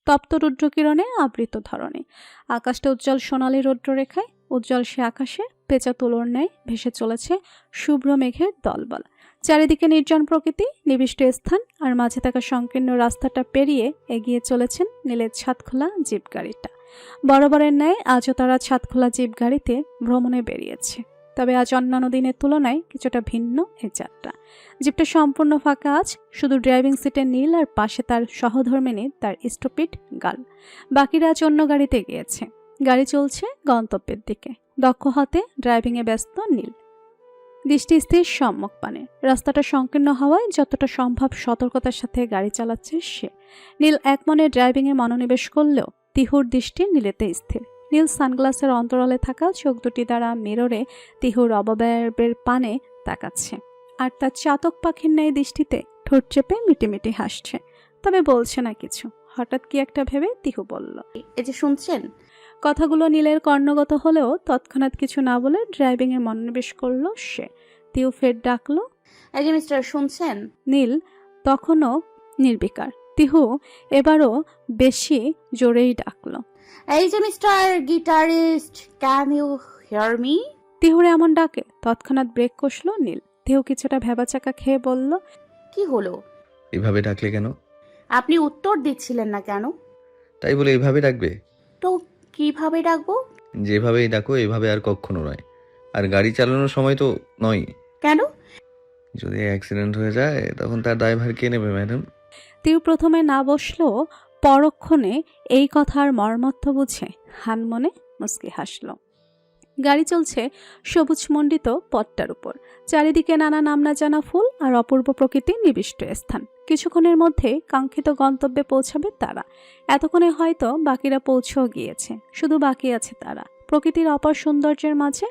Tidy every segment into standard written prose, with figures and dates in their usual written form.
তপ্ত রুদ্রকিরণে আবৃত ধরণী। আকাশটা উজ্জ্বল সোনালী রৌদ্ররেখায়। উজ্জ্বল সে আকাশে পেঁচা তুলোর ন্যায় ভেসে চলেছে শুভ্র মেঘের দলবল। চারিদিকে নির্জন প্রকৃতি, নিবিষ্ট স্থান, আর মাঝে থাকা সংকীর্ণ রাস্তাটা পেরিয়ে এগিয়ে চলেছেন নীলের ছাদখোলা জিপ গাড়িটা। বরাবরের ন্যায় আজও তারা ছাদখোলা জিপ গাড়িতে ভ্রমণে বেরিয়েছে। তবে আজ অন্যান্য দিনের তুলনায় কিছুটা ভিন্ন এই যাত্রা। জিপটা সম্পূর্ণ ফাঁকা আজ, শুধু ড্রাইভিং সিটে নীল আর পাশে তার সহধর্মিণী, তার স্টুপিড গার্ল। বাকিরা আজ অন্য গাড়িতে গিয়েছে। গাড়ি চলছে গন্তব্যের দিকে। দক্ষ হাতে ড্রাইভিংয়ে ব্যস্ত নীল। দৃষ্টি স্থির সম্মুখ পানে। রাস্তাটা সংকীর্ণ হওয়ায় যতটা সম্ভব সতর্কতার সাথে গাড়ি চালাচ্ছে সে। নীল একমনে ড্রাইভিংয়ে মনোনিবেশ করলেও তিহুর দৃষ্টি নীলেতে স্থির। নীল সানগ্লাসের অন্তরালে থাকা চোখ দুটি দ্বারা মিররে তিহুর অবয়বের পানে তাকাচ্ছে, আর তার চাতক পাখির ন্যায় দৃষ্টিতে ঠোঁট চেপে মিটিমিটি হাসছে, তবে বলছে না কিছু। হঠাৎ কি একটা ভেবে তিহু বলল, এই যে শুনছেন? কথাগুলো নীলের কর্ণগত হলেও তৎক্ষণাৎ কিছু না বলে ড্রাইভিংয়ে মনোনিবেশ করলো সে। তিহু ফের ডাকলো, এই যে মিস্টার, শুনছেন? নীল তখনও নির্বিকার। তিহু এবারও বেশি জোরেই ডাকলো, এই যে mister guitarist, can you hear me? তিহুর এমন ডাকে তৎক্ষণাৎ ব্রেক কষলো নীল। তিহু কিছুটা ভেবাচাকা খেয়ে বলল, কি হলো? এভাবে ডাকলে কেন? আপনি উত্তর দিচ্ছিলেন না কেন? তাই বলে এভাবে ডাকবে? তো কিভাবে ডাকবো? যেভাবেই ডাকো এভাবে আর কখনো নয়। আর গাড়ি চালানোর সময় তো নয়। কেন? যদি অ্যাক্সিডেন্ট হয়ে যায় তখন তার দায়ভার কে নেবে ম্যাডাম? তিহু প্রথমে না বসলো, পরক্ষণে এই কথার মর্মার্থ বুঝে হানমনে মুচকি হাসল। গাড়ি চলছে সবুজ মণ্ডিত পথটার উপর। চারিদিকে নানা নামনা জানা ফুল আর অপূর্ব প্রকৃতির নিবিষ্ট স্থান। কিছুক্ষণের মধ্যে কাঙ্ক্ষিত গন্তব্যে পৌঁছাবে তারা। এতক্ষণে হয়তো বাকিরা পৌঁছেও গিয়েছে, শুধু বাকি আছে তারা। প্রকৃতির অপার সৌন্দর্যের মাঝে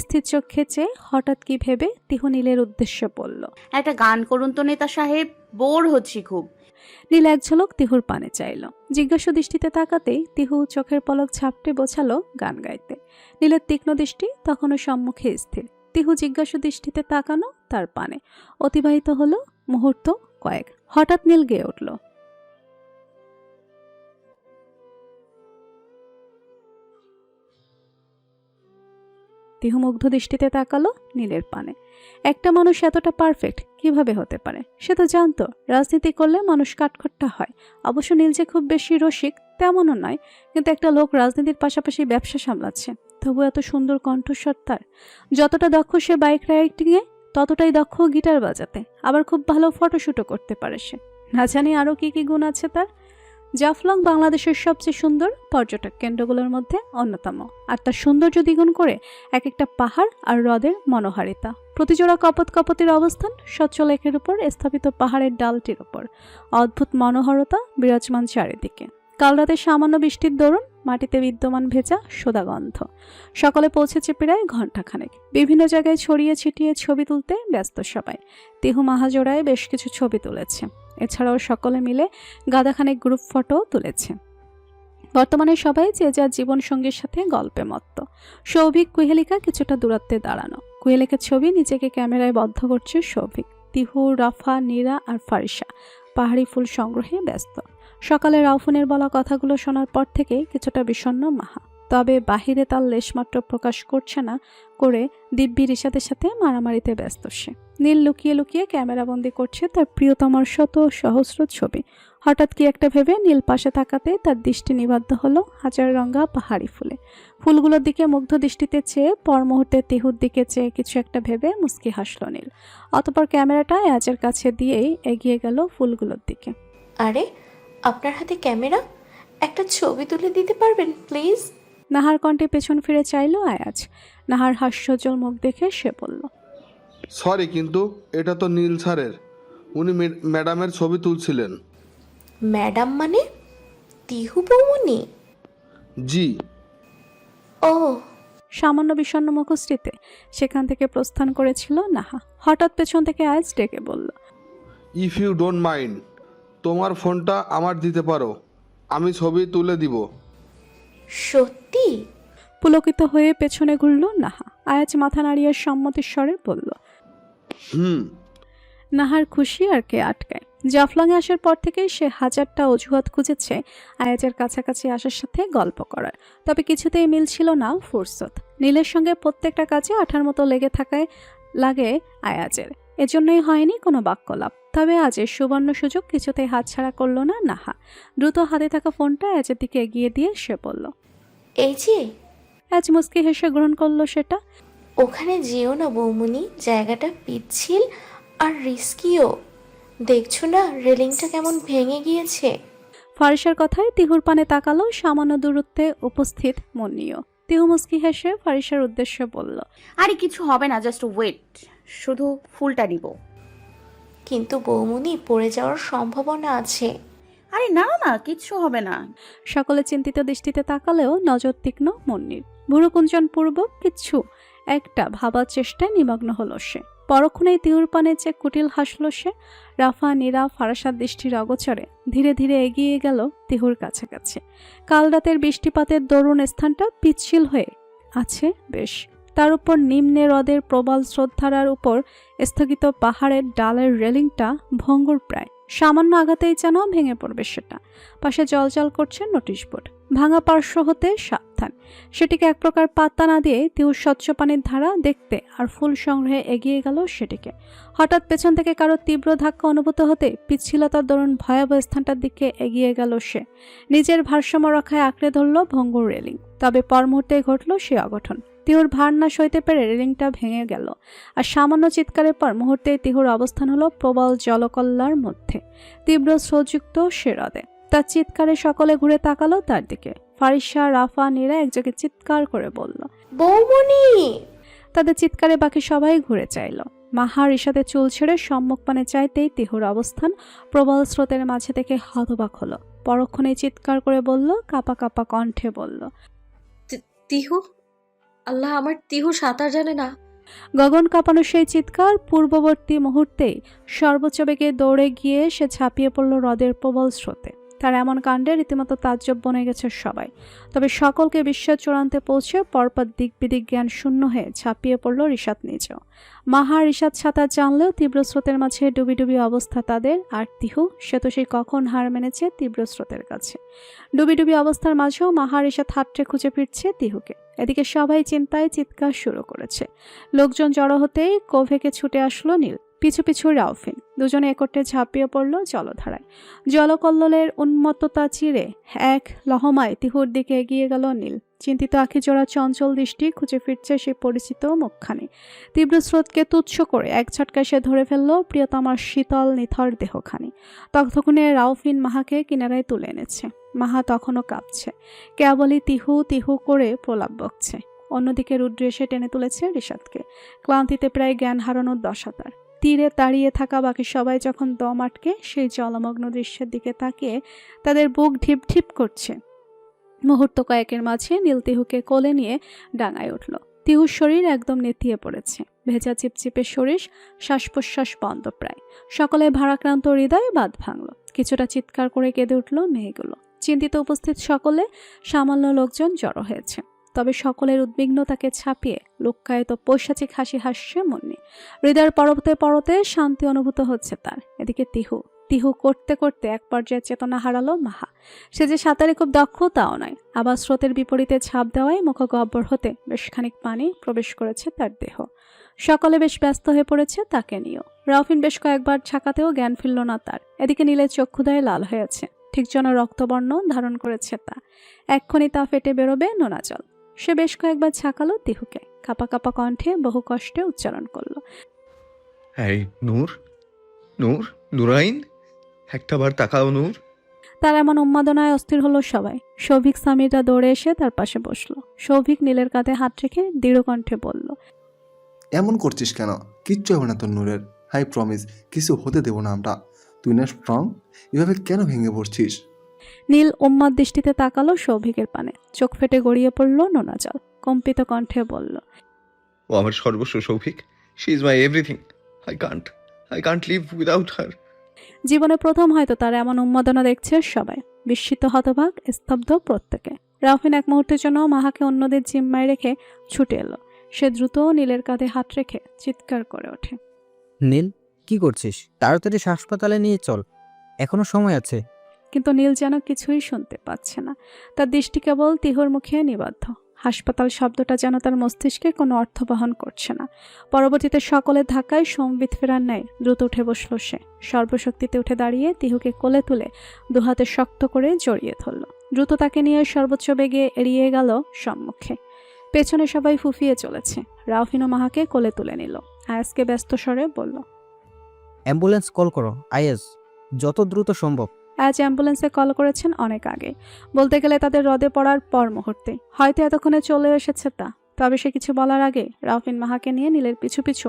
স্থির চোখে চেয়ে হঠাৎ কি ভেবে তিহু নীলের উদ্দেশ্যে বলল, একটা গান করুন তো নেতা সাহেব, বোর হচ্ছি খুব। নীল এক ঝলক তিহুর পানে চাইল। জিজ্ঞাসা দৃষ্টিতে তাকাতেই তিহু চোখের পলক ঝাপটে বোঝালো গান গাইতে। নীলের তীক্ষ্ণ দৃষ্টি তখনও সম্মুখে স্থির। তিহু জিজ্ঞাসা দৃষ্টিতে তাকানো তার পানে। অতিবাহিত হলো মুহূর্ত কয়েক। হঠাৎ নীল গেয়ে উঠল, তিহু মুগ্ধ দৃষ্টিতে তাকালো নীলের পানে। একটা মানুষ এতটা পারফেক্ট কিভাবে হতে পারে? সে তো জানতো রাজনীতি করলে মানুষ কাঠখট্টা হয়। অবশ্য নীল যে খুব বেশি রসিক তেমনও নয়, কিন্তু একটা লোক রাজনীতির পাশাপাশি ব্যবসা সামলাচ্ছে, তবু এত সুন্দর কণ্ঠস্বর তার। যতটা দক্ষ সে বাইক রাইডিংয়ে, ততটাই দক্ষ গিটার বাজাতে। আবার খুব ভালো ফটোশুটও করতে পারে সে। না জানি আরও কি কি গুণ আছে তার। জাফলং বাংলাদেশের সবচেয়ে সুন্দর পর্যটক কেন্দ্রগুলোর মধ্যে অন্যতম, আর তার সৌন্দর্য দ্বিগুণ করে এক একটা পাহাড় আর হ্রদের মনোহারিতা। প্রতিজোড়া কপত কপতির অবস্থান স্বচ্ছ লেকের উপর স্থাপিত পাহাড়ের ডালটির উপর। অদ্ভুত মনোহরতা বিরাজমান চারিদিকে। কাল রাতে সামান্য বৃষ্টির দরুন মাটিতে বিদ্যমান ভেজা সোদা গন্ধ। সকালে পৌঁছেছে প্রায় ঘণ্টাখানেক। বিভিন্ন জায়গায় ছড়িয়ে ছিটিয়ে ছবি তুলতে ব্যস্ত সবাই। তিহু মাহাজোড়ায় বেশ কিছু ছবি তুলেছে। এছাড়াও সকলে মিলে গাদাখানেক গ্রুপ ফটো তুলেছে। বর্তমানে সবাই যে যার জীবনসঙ্গীর সাথে গল্পে মত্ত। সৌভিক কুহেলিকা কিছুটা দূরত্বে দাঁড়ানো। কুহেলিকার ছবি নিজেকে ক্যামেরায় বদ্ধ করছে সৌভিক। তিহু, রাফা, নীরা আর ফারিসা পাহাড়ি ফুল সংগ্রহে ব্যস্ত। সকালে রাউফুনের বলা কথাগুলো শোনার পর থেকে কিছুটা বিষণ্ণ মাহা, তবে বাহিরে তার লেশমাত্র প্রকাশ করছে না করে দিব্যি রিশাদের সাথে মারামারিতে ব্যস্ত সে। নীল লুকিয়ে লুকিয়ে ক্যামেরাবন্দি করছে তার প্রিয়তমার শত সহস্র ছবি। হঠাৎ কি একটা ভেবে নীল পাশে তাকাতে তার দৃষ্টি নিবদ্ধ হলো হাজার রঙা পাহাড়ি ফুলে। ফুলগুলোর দিকে মুগ্ধ দৃষ্টিতে চেয়ে পর মুহূর্তে তিহুর দিকে চেয়ে কিছু একটা ভেবে মুচকি হাসল নীল। অতঃপর ক্যামেরাটা আয়াজের কাছে দিয়েই এগিয়ে গেল ফুলগুলোর দিকে। আরে, আপনার হাতে ক্যামেরা, একটা ছবি তুলে দিতে পারবেন প্লিজ? নাহার কণ্ঠে পেছন ফিরে চাইল আয়াজ। নাহার হাস্যজ্জ্বল মুখ দেখে সে বলল, সরি, কিন্তু এটা তো নীল স্যারের। উনি ম্যাডামের ছবি তুলছিলেন। ম্যাডাম মানে তিহু বৌমনি? জি। ও, সামান্য বিষণ্ণ মুখশ্রীতে সেখান থেকে প্রস্থান করেছিল নাহা। হঠাৎ পেছন থেকে আয়াজ ডেকে বলল, ইফ ইউ ডোন্ট মাইন্ড, তোমার ফোনটা আমার দিতে পারো, আমি ছবি তুলে দিব। সত্যি? পুলকিত হয়ে পেছনে ঘুরল নাহা। আয়াজ মাথা নাড়িয়ে সম্মতির স্বরে বলল। হুম। নাহার খুশি আর কে আটকায়। জাফলংয়ে আসার পর থেকেই সে হাজারটা অজুহাত খুঁজেছে আয়াজের কাছাকাছি আসার সাথে গল্প করার, তবে কিছুতেই মিলছিল না ফুরসত। নীলের সঙ্গে প্রত্যেকটা কাজে আঠার মতো লেগে থাকায় লাগে আয়াজের, এজন্যই হয়নি কোনো বাক্যলাপ। তবে আজের সুবর্ণ সুযোগ কিছুতেই হাতছাড়া করল না নাহা। দ্রুত হাতে থাকা ফোনটা আয়াজের দিকে এগিয়ে দিয়ে সে বলল, এই যে, আজ মুস্কি হেসে গ্রহণ করলো সেটা। ওখানে যেও না বৌমনি, জায়গাটা পিচ্ছিল আর রিস্কিও। দেখছো না রেলিংটা কেমন ভেঙে গিয়েছে? ফারিসার কথায় তিহুর পানে তাকালো সামান্য দূরত্বে উপস্থিত মুন্নিও। তিহু মুস্কি হেসে ফারিসার উদ্দেশ্যে বলল, আরে কিছু হবে না, জাস্ট ওয়েট, শুধু ফুলটা নিব। কিন্তু বৌমনি, পড়ে যাওয়ার সম্ভাবনা আছে। আরে না না, কিচ্ছু হবে না। সকলে চিন্তিত দৃষ্টিতে তাকালেও নজর তীক্ষ্ণ মুন্নির। ভুরুকুঞ্চন পূর্বক কিচ্ছু একটা ভাবার চেষ্টায় নিমগ্ন হলো সে। পরক্ষণেই তিহুর পানে যে কুটিল হাসল সে। রাফা, নীরা, ফারাসার দৃষ্টির অগোচরে ধীরে ধীরে এগিয়ে গেল তিহুর কাছাকাছি। কাল রাতের বৃষ্টিপাতের দরুণ স্থানটা পিচ্ছিল হয়ে আছে বেশ। তার উপর নিম্নে হ্রদের প্রবল স্রোতধারার উপর স্থগিত পাহাড়ের ডালের রেলিংটা ভঙ্গুর প্রায়। সামান্য আঘাতেই যেন ভেঙে পড়বে সেটা। পাশে জলজল করছে নোটিশ বোর্ড, ভাঙা পার্শ্ব হতে সাবধান। সেটিকে এক প্রকার পাত্তা না দিয়ে তিহুর স্বচ্ছ পানির ধারা দেখতে আর ফুল সংগ্রহে এগিয়ে গেল সেটিকে। হঠাৎ পেছন থেকে কারো তীব্র ধাক্কা অনুভূত হতে পিচ্ছিলতার দরুন ভয়াবহ স্থানটার দিকে এগিয়ে গেল সে। নিজের ভারসাম্য রক্ষায় আঁকড়ে ধরল ভঙ্গুর রেলিং। তবে পর মুহূর্তে ঘটল সে অঘটন। তিহুর ভার না সইতে পেরে রেলিংটা ভেঙে গেল, আর সামান্য চিৎকারের পর মুহূর্তেই তিহুর অবস্থান হলো প্রবল জলকল্লার মধ্যে, তীব্র স্রোতযুক্ত সে হ্রদে। তার চিৎকারে সকলে ঘুরে তাকালো তার দিকে। ফারিসা, রাফা, নীরা একযোগে চিৎকার করে বলল, বৌমনি! তাদের চিৎকারে বাকি সবাই ঘুরে চাইল। মাহার ইশাতে চুল ছেড়ে সম্মুখ পানে চাইতেই তিহুর অবস্থান প্রবল স্রোতের মাঝে থেকে হতবাক হলো। পরক্ষণেই চিৎকার করে বলল, কাঁপা কাঁপা কণ্ঠে বলল, তিহু, আল্লাহ, আমার তিহু সাঁতার জানে না। গগন কাঁপানো সেই চিৎকার পূর্ববর্তী মুহূর্তেই সর্বোচ্চ বেগে দৌড়ে গিয়ে সে ঝাঁপিয়ে পড়ল হ্রদের প্রবল স্রোতে। তার এমন কাণ্ডে রীতিমতো তাজ্জব বনে গেছে সবাই। তবে সকলকে বিশ্বের চূড়ান্তে পৌঁছে পরপর দিক বিদিক জ্ঞান শূন্য হয়ে ঝাঁপিয়ে পড়ল রিশাদ নিজেও। মাহা রিশাদ সাঁতার জানলেও তীব্র স্রোতের মাঝে ডুবি ডুবি অবস্থা তাদের। আর তিহু, সে তো সেই কখন হার মেনেছে তীব্র স্রোতের কাছে। ডুবি ডুবি অবস্থার মাঝেও মাহা রিশাদ হাতড়ে খুঁজে ফিরছে তিহুকে। এদিকে সবাই চিন্তায় চিৎকার শুরু করেছে। লোকজন জড়ো হতেই কোভেকে ছুটে আসলো নীল, পিছু পিছু রাউফিন। দুজনে একটে ঝাঁপিয়ে পড়ল জলধারায়। জলকল্লোলের উন্মত্ততা চিরে এক লহমায় তিহুর দিকে এগিয়ে গেল নীল। চিন্তিত আঁখি জোড়া চঞ্চল দৃষ্টি খুঁজে ফিরছে সেই পরিচিত মুখখানি। তীব্র স্রোতকে তুচ্ছ করে এক ঝটকায় সে ধরে ফেলল প্রিয়তমার শীতল নিথর দেহখানি। ততক্ষণে রাউফিন মাহাকে কিনারায় তুলে এনেছে। মাহা তখনও কাঁপছে, কেবলই তিহু তিহু করে প্রলাপ বকছে। অন্যদিকে রুদ্র এসে টেনে তুলেছে রিশাদকে। ক্লান্তিতে প্রায় জ্ঞান হারানোর দশা তার। তীরে দাঁড়িয়ে থাকা বাকি সবাই যখন দম আটকে সেই জলমগ্ন দৃশ্যের দিকে তাকিয়ে তাদের বুক ঢিপ ঢিপ করছে। মুহূর্ত কয়েকের মাঝে নীল তিহুকে কোলে নিয়ে ডাঙায় উঠল। তিহুর শরীর একদম নেতিয়ে পড়েছে, ভেজা চিপচিপে শরীর, শ্বাস প্রশ্বাস বন্ধ প্রায়। সকলে ভারাক্রান্ত হৃদয়ে বাঁধ ভাঙল। কিছুটা চিৎকার করে কেঁদে উঠল মেয়েগুলো। চিন্তিত উপস্থিত সকলে সামান্য লোকজন জড়ো হয়েছে। তবে সকলের উদ্বিগ্নতাকে ছাপিয়ে লোকায়ত পৈশাচিক হাসি হাসছে মুন্নি। হৃদয়ের পরতে পরতে শান্তি অনুভূত হচ্ছে তার। এদিকে তিহু তিহু করতে করতে এক পর্যায়ে চেতনা হারালো মাহা। সে যে সাঁতারে খুব দক্ষ তাও নয়, আবার স্রোতের বিপরীতে ঝাঁপ দেওয়ায় মুখগহ্বর হতে বেশ খানিক পানি প্রবেশ করেছে তার দেহ। সকলে বেশ ব্যস্ত হয়ে পড়েছে তাকে নিয়েও। রাউফিন বেশ কয়েকবার ছাকাতেও জ্ঞান ফিরল না তার। এদিকে নীলের চক্ষুদয়ে লাল হয়েছে, ঠিক যেন রক্তবর্ণ ধারণ করেছে তা। এক্ষুনি তা ফেটে বেরোবে নোনা জল। সে বেশ কয়েকবার ছাকালো তিহুকে, কাপা কাপা কণ্ঠে বহু কষ্টে উচ্চারণ করলো, হ্যাঁ নূর, নূর, নুরাইন, একটা বার তাকাও নূর। তার এমন উন্মাদনায় অস্থির হলো সবাই। সৌভিক সামিরা দৌড়ে এসে তার পাশে বসলো। সৌভিক নীলের কাঁধে হাত রেখে দৃঢ় কণ্ঠে বলল, এমন করছিস কেন? কিচ্ছু হবে না তোর নূরের, হাই প্রমিস, কিছু হতে দেবো না আমরা। তুই না স্ট্রং, এভাবে কেন ভেঙে পড়ছিস? নীল উন্মাদ দৃষ্টিতে তাকালো সৌভিকের পানে। চোখ ফেটে গড়িয়ে পড়ল নোনা জল। কম্পিত কণ্ঠে বলল, ও আমার সর্বস্ব Souvik, she is my everything. I can't live without হার। জীবনে প্রথম হয়তো তার এমন উন্মাদনা দেখছে সবাই। বিস্মিত হতবাক স্তব্ধ প্রত্যেকে। রাউফিন এক মুহূর্তের জন্য মাহাকে অন্যদের জিম্মায় রেখে ছুটে এলো। সে দ্রুত নীলের কাঁধে হাত রেখে চিৎকার করে ওঠে, নীল, কি করছিস? তাড়াতাড়ি হাসপাতালে নিয়ে চল। এখনো সময় আছে। কিন্তু নীল যেন কিছুই শুনতে পাচ্ছে না। তার দৃষ্টি কেবল তিহুর মুখে নিবদ্ধ। হাসপাতাল শব্দটা যেন তার মস্তিষ্কে কোনো অর্থ বহন করছে না। পরবর্তীতে সকলের ধাক্কায় সম্বিত ফেরার ন্যায় দ্রুত উঠে বসল সে। সর্বশক্তিতে উঠে দাঁড়িয়ে তিহুকে কোলে তুলে দুহাতে শক্ত করে জড়িয়ে ধরল। দ্রুত তাকে নিয়ে সর্বোচ্চ বেগে এড়িয়ে গেল সম্মুখে। পেছনে সবাই ফুফিয়ে চলেছে। রাউফিন ও মাহাকে কোলে তুলে নিল। আয়াসকে ব্যস্ত স্বরে বলল, অ্যাম্বুলেন্স কল করো আইএস, যত দ্রুত সম্ভব। আজ অ্যাম্বুলেন্সে কল করেছেন অনেক আগে, বলতে গেলে তাদের হ্রদে পড়ার পর মুহূর্তে। হয়তো এতক্ষণে চলে এসেছে তা। তবে সে কিছু বলার আগে রাউফিন মাহাকে নিয়ে নীলের পিছু পিছু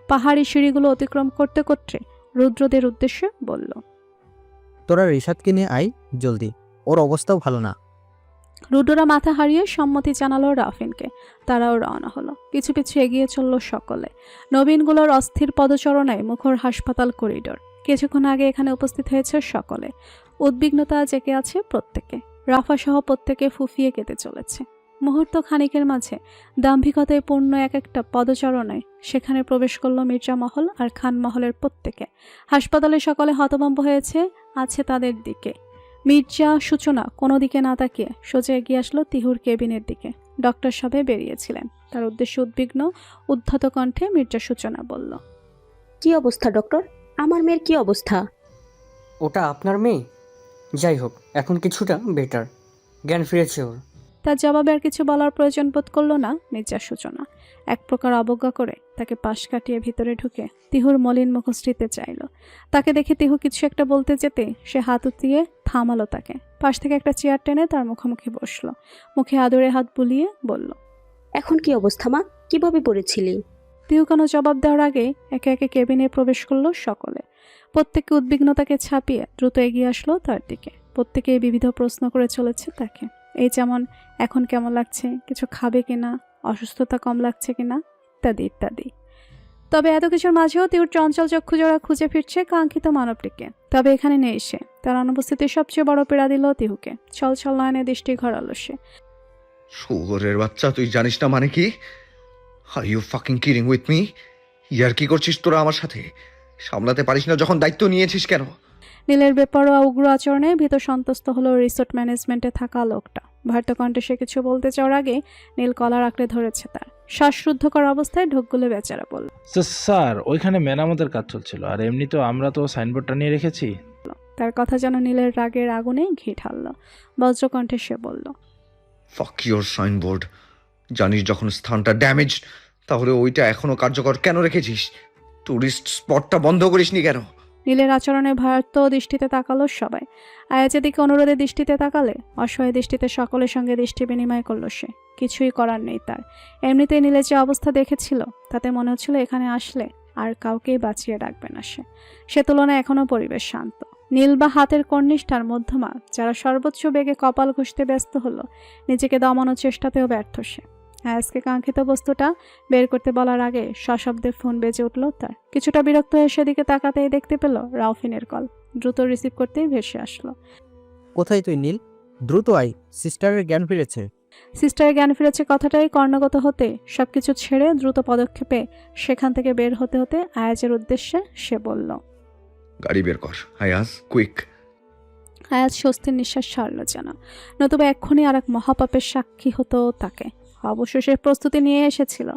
পাহাড়ি সিঁড়িগুলো অতিক্রম করতে করতে রুদ্রদের উদ্দেশ্যে বলল, তোরা রিশাদকে নিয়ে আয় জলদি, ওর অবস্থাও ভালো না। রুদ্ররা মাথা হারিয়ে সম্মতি জানালো রাউফিনকে। তারাও রওনা হলো। পিছু পিছু এগিয়ে চলল সকলে। নবীনগুলোর অস্থির পদচারণায় মুখর হাসপাতাল করিডোর। কিছুক্ষণ আগে এখানে উপস্থিত হয়েছে সকলে। উদ্বিগ্নতা জেগে আছে প্রত্যেকে। রাফা সহ প্রত্যেকে ফুফিয়ে কেঁদে চলেছে। মুহূর্ত খানিকের মাঝে দাম্ভিকতায় পূর্ণ এক একটা পদচারণায় সেখানে প্রবেশ করল মির্জা মহল আর খান মহলের প্রত্যেকে। হাসপাতালে সকলে হতভম্ব হয়েছে আছে তাদের দিকে। মির্জা সূচনা কোনো দিকে না তাকিয়ে সোজা এগিয়ে আসলো তিহুর কেবিনের দিকে। ডক্টর সাহেব বেরিয়েছিলেন। তার উদ্দেশ্যে উদ্বিগ্ন উদ্ধত কণ্ঠে মির্জা সূচনা বলল, কি অবস্থা ডক্টর? আমার মেয়ের কি অবস্থা? ওটা আপনার মেয়ে? যাই হোক, এখন কিছুটা বেটার, জ্ঞান ফিরেছে ওর। তার জবাবে আর কিছু বলার প্রয়োজন বোধ করলো না মির্জা সূচনা। এক প্রকার অবজ্ঞা করে তাকে পাশ কাটিয়ে ভিতরে ঢুকে তিহুর মলিন মুখশ্রীতে চাইল। তাকে দেখে তিহু কিছু একটা বলতে যেতে সে হাত উঠিয়ে থামালো তাকে। পাশ থেকে একটা চেয়ার টেনে তার মুখোমুখি বসলো। মুখে আদরে হাত বুলিয়ে বলল, এখন কি অবস্থা মা? কিভাবে পড়েছিলি? তিহু কোনো জবাব দেওয়ার আগে একে একে কেবিনে প্রবেশ করলো সকলে। প্রত্যেককে উদ্বিগ্নতাকে ছাপিয়ে দ্রুত এগিয়ে আসলো তার দিকে। প্রত্যেকে বিবিধ প্রশ্ন করে চলেছে তাকে। এই যেমন, এখন কেমন লাগছে, কিছু খাবে কিনা, অসুস্থতা কম লাগছে কিনা, ইত্যাদি ইত্যাদি। তবে এত কিছুর মাঝেও তিহুর চঞ্চল চক্ষুজোড়া খুঁজে ফিরছে কাঙ্ক্ষিত মানবটিকে। তবে এখানে নেই সে। তার অনুপস্থিতি সবচেয়ে বড় পীড়া দিল তিহুকে। ছলছল নয়নে দৃষ্টি ঘরালো সে। শুয়োরের বাচ্চা, তুই জানিস না মানে কি? Are you fucking kidding with me? ইয়ার কি করছিস তোরা আমার সাথে? সামলাতে পারিস না যখন দায়িত্ব নিয়েছিস কেন? নীলের বেপরোয়া উগ্র আচরণে ভীত সন্ত্রস্ত হলো রিসোর্ট ম্যানেজমেন্টে থাকা লোকটা। ভয়ত কণ্ঠে সে কিছু বলতে চাওয়ার আগে নীল কলার আঁকড়ে ধরেছে তার। শ্বাসরুদ্ধকর অবস্থায় ঢোকগুলো বেচারা বলল, স্যার ওইখানে মেরামতের কাজ চলছিল, আর এমনি তো আমরা তো সাইনবোর্ডটা নিয়ে রেখেছি। তার কথা যেন নীলের রাগের আগুনে ঘি ঢালল। বজ্রকণ্ঠে সে বলল, ফাক ইওর সাইনবোর্ড। জানিস যখন স্থানটা ড্যামেজ, তাহলে ওইটা এখনো কার্যকর কেন রেখেছিস? টুরিস্ট স্পটটা বন্ধ করিসনি কেন? নীলের আচরণে ভয়ার্থ দৃষ্টিতে তাকালো সবাই। আয়াজের দিকে অনুরোধে দৃষ্টিতে তাকালে অসহায় দৃষ্টিতে সকলের সঙ্গে দৃষ্টি বিনিময় করলো সে। কিছুই করার নেই তার। এমনিতেই নীলের যে অবস্থা দেখেছিল তাতে মনে হচ্ছিল এখানে আসলে আর কাউকেই বাঁচিয়ে রাখবে না সে। সে তুলনায় এখনও পরিবেশ শান্ত। নীল বা হাতের কর্নিষ্ঠার মধ্যমা যারা সর্বোচ্চ বেগে কপাল ঘষতে ব্যস্ত হলো, নিজেকে দমানোর চেষ্টাতেও ব্যর্থ সে। আয়াজকে কাঙ্ক্ষিত বস্তুটা বের করতে বলার আগে সশব্দে ফোন বেজে উঠল তার। কিছুটা বিরক্ত হয়ে সেদিকে তাকাতেই দেখতে পেল রাউফিনের কল। দ্রুত রিসিভ করতেই ভেসে আসলো, কোথায় তুই নীল? দ্রুত আয়, সিস্টারের জ্ঞান ফিরেছে। সিস্টারের জ্ঞান ফিরেছে কথাটাই কর্ণগত হতে সবকিছু ছেড়ে দ্রুত পদক্ষেপে সেখান থেকে বের হতে হতে আয়াজের উদ্দেশ্যে সে বলল, গাড়ি বের কর আয়াজ, কুইক। আয়াজ স্বস্তির নিঃশ্বাস ছাড়ল যেন, নতুবা এক্ষুনি আর এক মহাপাপের সাক্ষী হতো তাকে। অবশ্য সে প্রস্তুতি নিয়ে এসেছিল।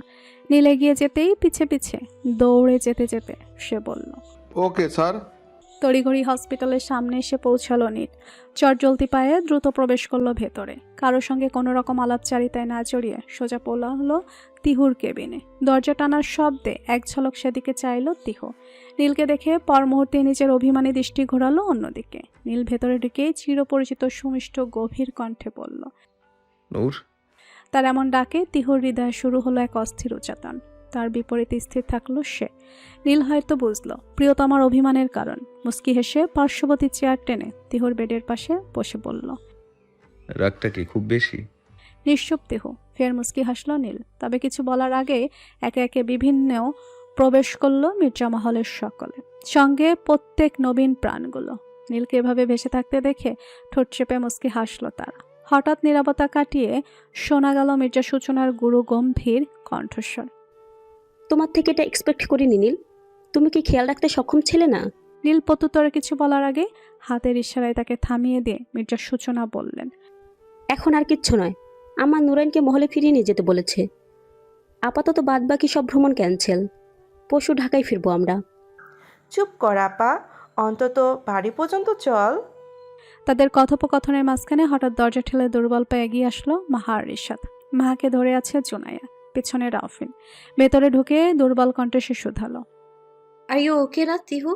নীল এগিয়ে যেতেই পিছে পিছে দৌড়ে যেতে যেতে সে বলল, ওকে স্যার। তড়িঘড়ি হসপিটালের সামনে এসে পৌঁছালো নীল। চটজলতি পায়ে দ্রুত প্রবেশ করলো ভেতরে। কারোর সঙ্গে কোনো রকম আলাপচারিতায় না জড়িয়ে সোজা পোলা হলো তিহুর কেবিনে। দরজা টানার শব্দে এক ঝলক সেদিকে চাইল তিহু। নীলকে দেখে পর মুহূর্তে নিজের অভিমানী দৃষ্টি ঘোরালো অন্যদিকে। নীল ভেতরে ঢুকেই চিরপরিচিত সুমিষ্ট গভীর কণ্ঠে বলল, নূর। তার এমন ডাকে তিহুর হৃদয়ে শুরু হলো এক অস্থির উচাটন। তার বিপরীতে স্থির থাকলো সে। নীল হয়তো বুঝলো প্রিয়তমার অভিমানের কারণ। মুস্কি হেসে পার্শ্ববর্তী চেয়ার টেনে তিহুর বেডের পাশে বসে বলল, রাগটা কি খুব বেশি? নিশ্চুপ তিহু। ফের মুস্কি হাসলো নীল। তবে কিছু বলার আগে একে একে বিভিন্ন প্রবেশ করলো মির্জা মহলের সকলে, সঙ্গে প্রত্যেক নবীন প্রাণগুলো। নীলকে এভাবে ভেসে থাকতে দেখে ঠোঁট চেপে মুস্কি হাসলো তারা। হঠাৎ নীরবতা কাটিয়ে শোনা গেল মির্জা সূচনার গুরু গম্ভীর কণ্ঠস্বর, তোমার থেকে এটা এক্সপেক্ট করিনি নীল। তুমি কি খেয়াল রাখতে সক্ষম ছিলে না? নীল প্রত্যুত্তরে কিছু বলার আগে হাতের ইশারায় তাকে থামিয়ে দিয়ে মির্জা সূচনা বললেন, এখন আর কিচ্ছু নয়, আমার নুরাইনকে মহলে ফিরিয়ে নিয়ে যেতে বলেছে। আপাতত বাদবাকি সব ভ্রমণ ক্যান্সেল। পরশু ঢাকায় ফিরবো আমরা। চুপ কর আপা, অন্তত বাড়ি পর্যন্ত চল। তাদের কথোপকথনের মাঝখানে হঠাৎ দরজা ঠেলে দুর্বল পায়ে এগিয়ে আসলো মাহা আর রিশাদ। মাহাকে ধরে আছে জুনাইয়া, পিছনে রাফিন। ভেতরে ঢুকে দুর্বল কণ্ঠে সে শুধালো। আর ইউ ওকে না তিহু?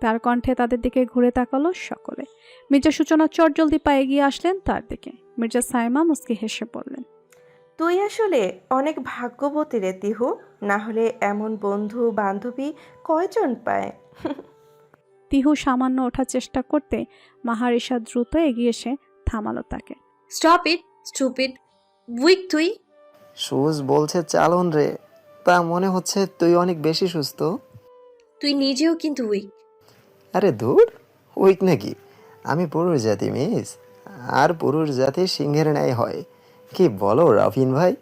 তার কণ্ঠে তাদের দিকে ঘুরে তাকালো সকলে। মির্জা সূচনা চটজলদি পায়ে এগিয়ে আসলেন তার দিকে। মির্জা সাইমা মুস্কি হেসে বললেন, তুই আসলে অনেক ভাগ্যবতী রে তিহু, না হলে এমন বন্ধু বান্ধবী কয়জন পায়। তিহু সামান্য ওঠার চেষ্টা করতে মাহা রিশাদ দ্রুত এগিয়ে এসে থামালো তাকে। স্টপ ইট স্টুপিড, উইক তুই। সুজ বলছে চালন রে, তা মনে হচ্ছে তুই অনেক বেশি সুস্থ। তুই নিজেও কিন্তু উইক। আরে ধুর, উইক নাকি? আমি পুরুষ জাতি মিস, আর পুরুষ জাতি সিংহের ন্যায় হয়। কি বলো রাফিন ভাই?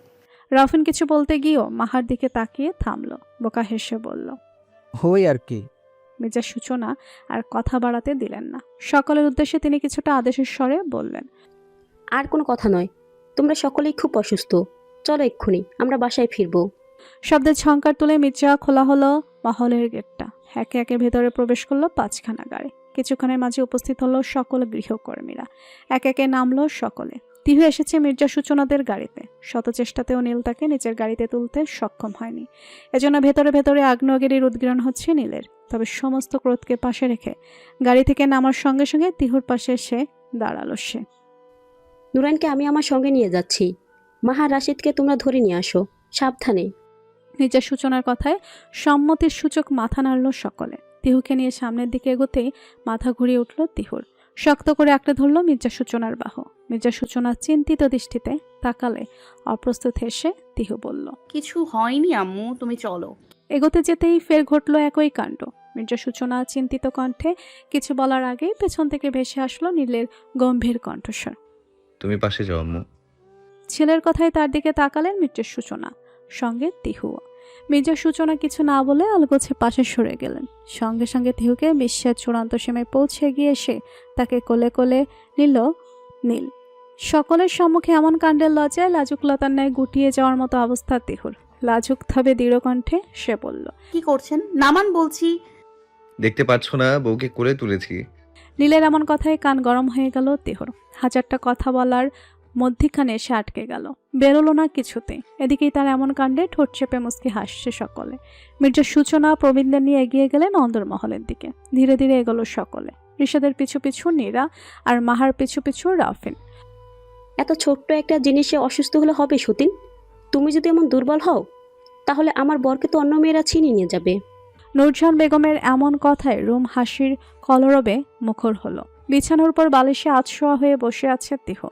রাফিন কিছু বলতে গিয়েও মাহার দিকে তাকিয়ে থামলো। বোকা হেসে বলল, হই আর কি। মির্জা সূচনা আর কথা বাড়াতে দিলেন না। সকলের উদ্দেশ্যে তিনি কিছুটা আদেশের স্বরে বললেন, আর কোনো কথা নয়, তোমরা সকলেই খুব অসুস্থ। চলো এক্ষুনি আমরা বাসায় ফিরবো। শব্দের ঝংকার তুলে মির্জা খোলা হলো মহলের গেটটা। একে একে ভেতরে প্রবেশ করলো 5খানা গাড়ি। কিছুক্ষণের মাঝে উপস্থিত হলো সকল গৃহকর্মীরা। একে একে নামলো সকলে। তিহু এসেছে মির্জা সূচনাদের গাড়িতে। শত চেষ্টাতেও নীল তাকে নিচের গাড়িতে তুলতে সক্ষম হয়নি। এজন্য ভেতরে ভেতরে আগ্নেয়গিরির উদ্গীরণ হচ্ছে নীলের। তবে সমস্ত ক্রোধকে পাশে রেখে গাড়ি থেকে নামার সঙ্গে সঙ্গে তিহুর পাশে এসে দাঁড়ালো সে। নুরাইনকে আমি আমার সঙ্গে নিয়ে যাচ্ছি। মাহা রাশিদকে তোমরা ধরে নিয়ে আসো, সাবধানে। নিজের সূচনার কথায় সম্মতির সূচক মাথা নাড়ল সকলে। তিহুকে নিয়ে সামনের দিকে এগোতেই মাথা ঘুরিয়ে উঠল তিহুর। শক্ত করে আঁকড়ে ধরল মির্জা সূচনার বাহু। মির্জা সূচনা চিন্তিত দৃষ্টিতে তাকালে অপ্রস্তুত হেসে তিহু বলল, কিছু হয়নি আম্মু, তুমি চলো। এগোতে যেতেই ফের ঘটল একই কাণ্ড। মির্জা সূচনা চিন্তিত কণ্ঠে কিছু বলার আগেই পেছন থেকে ভেসে আসলো নীলের গম্ভীর কণ্ঠস্বর। তুমি পাশে যাও আম্মু। ছেলের কথায় তার দিকে তাকালেন মির্জা সূচনা, সঙ্গে তিহুও। মির্জা সূচনা কিছু না বলে আলগোছে পাশে সরে গেলেন। সঙ্গে সঙ্গে তিহুকে বিশ্বের চূড়ান্ত সীমায় পৌঁছে গিয়ে এসে তাকে কোলে কোলে নিল নীল। সকলের সম্মুখে এমন কাণ্ডের লজ্জায় লাজুকলতার ন্যায় গুটিয়ে যাওয়ার মতো অবস্থা তিহুর। লাজুক ভাবে দৃঢ় কণ্ঠে সে বলল, কি করছেন? নামান বলছি। দেখতে পাচ্ছ না বউকে কোলে তুলেছি। নীলের এমন কথায় কান গরম হয়ে গেল তিহুর। হাজারটা কথা বলার মধ্যিখানে এসে আটকে গেল, বেরোলো না কিছুতে। এদিকেই তার এমন কাণ্ডে ঠোঁট চেপে মুচকি হাসছে সকলে। মির্জা সূচনা প্রবীণদের নিয়ে এগিয়ে গেলেন অন্দরমহলের দিকে। ধীরে ধীরে এগোলো সকলে। ঋষাদের পিছু পিছু নীরা আর মাহার পিছু পিছু রাফিন। এত ছোট্ট একটা জিনিসে অসুস্থ হলে হবে সতীন? তুমি যদি এমন দুর্বল হও তাহলে আমার বরকে তো অন্য মেয়েরা ছিনিয়ে নিয়ে যাবে। নূরজাহান বেগমের এমন কথায় রুম হাসির কলরবে মুখর হলো। বিছানার উপর বালিশে আধশোয়া হয়ে বসে আছে তিহু।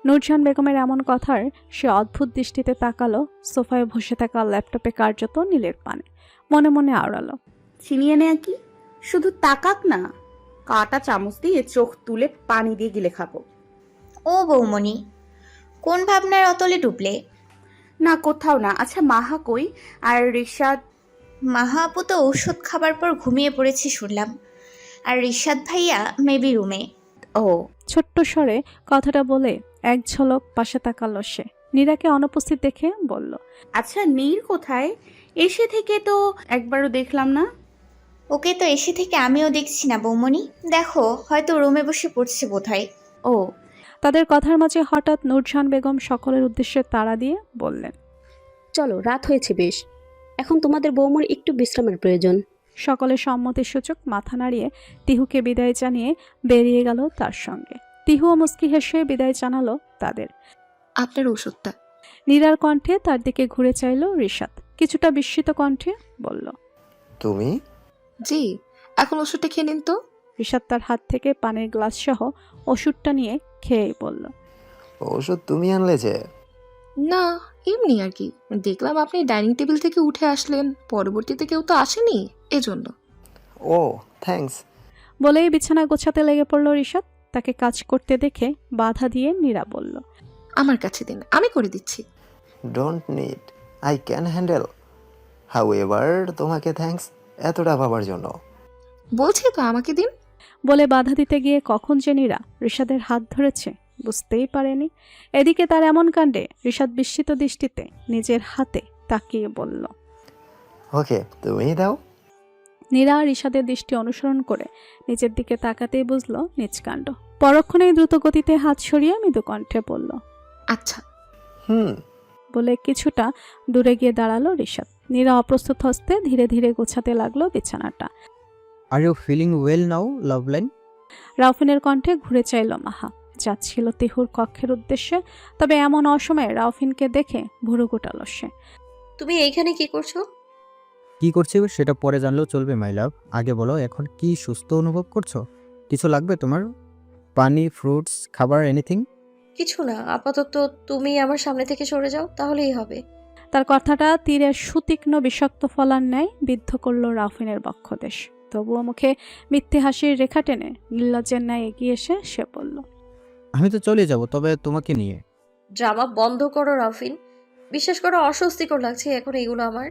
নূরজাহান বেগমের এমন কথার সে অদ্ভুত দৃষ্টিতে তাকালো সোফায় বসে থাকা ল্যাপটপে কার্যত নীলের পানে। মনে মনে আওড়ালো, ছিনিয়ে নেয়া কি? শুধু তাকাক না, কাটা চামচ দিয়ে চোখ তুলে পানি দিয়ে গিলে খাবো। ও বৌমণি, কোন ভাবনার অতলে ডুবলে? না, কোথাও না। আচ্ছা মাহা কই? আর রিশাদ? মাহা আপু তো ঔষধ খাবার পর ঘুমিয়ে পড়েছে শুনলাম, আর রিশাদ ভাইয়া মেবি রুমে। ও। ছোট্ট স্বরে কথাটা বলে এক ঝলক পাশে তাকালো সে। নীরাকে অনুপস্থিত দেখে বলল, আচ্ছা নীর কোথায়? এসে থেকে তো একবারও দেখলাম না। ওকে তো এসে থেকে আমিও দেখছি না বৌমণি, দেখো হয়তো রুমে বসে পড়ছে বোধহয়। ও। তাদের কথার মাঝে হঠাৎ নূরজাহান বেগম সকলের উদ্দেশ্যে তাড়া দিয়ে বললেন, চলো, রাত হয়েছে বেশ, এখন তোমাদের বৌমুর একটু বিশ্রামের প্রয়োজন। সকলে সম্মতির সূচক মাথা নাড়িয়ে তিহুকে বিদায় জানিয়ে বেরিয়ে গেল তার সঙ্গে। তিহুও মুস্কি হেসে বিদায় জানালো তাদের। আপনার ওষুধটা। নীরার কণ্ঠে তার দিকে ঘুরে চাইল রিশাদ। কিছুটা বিস্মিত কণ্ঠে বলল, তুমি? জি, এখন ওষুধটা খেয়ে নিন তো। রিশাদ তার হাত থেকে পানির গ্লাস সহ ওষুধটা নিয়ে খেয়েই বলল, ওষুধ তুমি আনলে যে? না, এমনি আর কি। দেখলাম আপনি ডাইনিং টেবিল থেকে উঠে আসলেন, পরবর্তীতে কেউ তো আসেনি, এজন্য। ও থ্যাঙ্কস। বলেই বিছানা গোছাতে লেগে পড়ল রিশাদ। তাকে কাজ করতে দেখে বাধা দিয়ে নীরা বলল, আমার কাছে দিন, আমি করে দিচ্ছি। Don't need, I can handle. How ever, তোমাকে থ্যাঙ্কস এতটা ভাবার জন্য। বলছি তো আমাকে দিন। বলে বাধা দিতে গিয়ে কখন যে নীরা ঋষাদের হাত ধরেছে বুঝতেই পারেনি। এদিকে তার এমন কাণ্ডে ঋষাদ বিস্মিত দৃষ্টিতে নিজের হাতে তাকিয়ে বলল। ওকে, তুমি দাও। নীরা ঋষাদের দৃষ্টি অনুসরণ করে নিজের দিকে তাকাতেই বুঝলো নিজ কাণ্ড। পরক্ষণেই দ্রুত গতিতে হাত সরিয়ে মৃদু কণ্ঠে বলল, আচ্ছা। বলে কিছুটা দূরে গিয়ে দাঁড়ালো ঋষাদ। নীরা অপ্রস্তুত হস্তে ধীরে ধীরে গোছাতে লাগলো বিছানাটা। Are you feeling well now Loveline? রাউফিনের কণ্ঠে ঘুরে চাইল মাহা। যাচ্ছিল তিহুর কক্ষের উদ্দেশ্যে, তবে এমন অসময়ে রাউফিনকে দেখে ভুরু গোটালো সে। তুমি এইখানে কি করছো? কি করছি সেটা পরে জানলেও চলবে মাই লাভ। আগে বলো, এখন কি সুস্থ অনুভব করছো? কিছু লাগবে তোমার? পানি, ফ্রুটস, খাবার, এনিথিং? কিছু না, আপাতত তুমি আমার সামনে থেকে সরে যাও, তাহলেই হবে। তার কথাটা তীরের সুতীক্ষ্ণ বিষাক্ত ফলার ন্যায় বিদ্ধ করল রাউফিনের বক্ষদেশ। তবুও মুখে মিথ্যে হাসির রেখা টেনে নির্লজ্জের ন্যায় এগিয়ে এসে সে বলল, আমি তো চলে যাব, তবে তোমাকে নিয়ে। ড্রামা বন্ধ করো রাফিন, বিশ্বাস করো অস্বস্তিকর লাগছে এখন এগুলো আমার।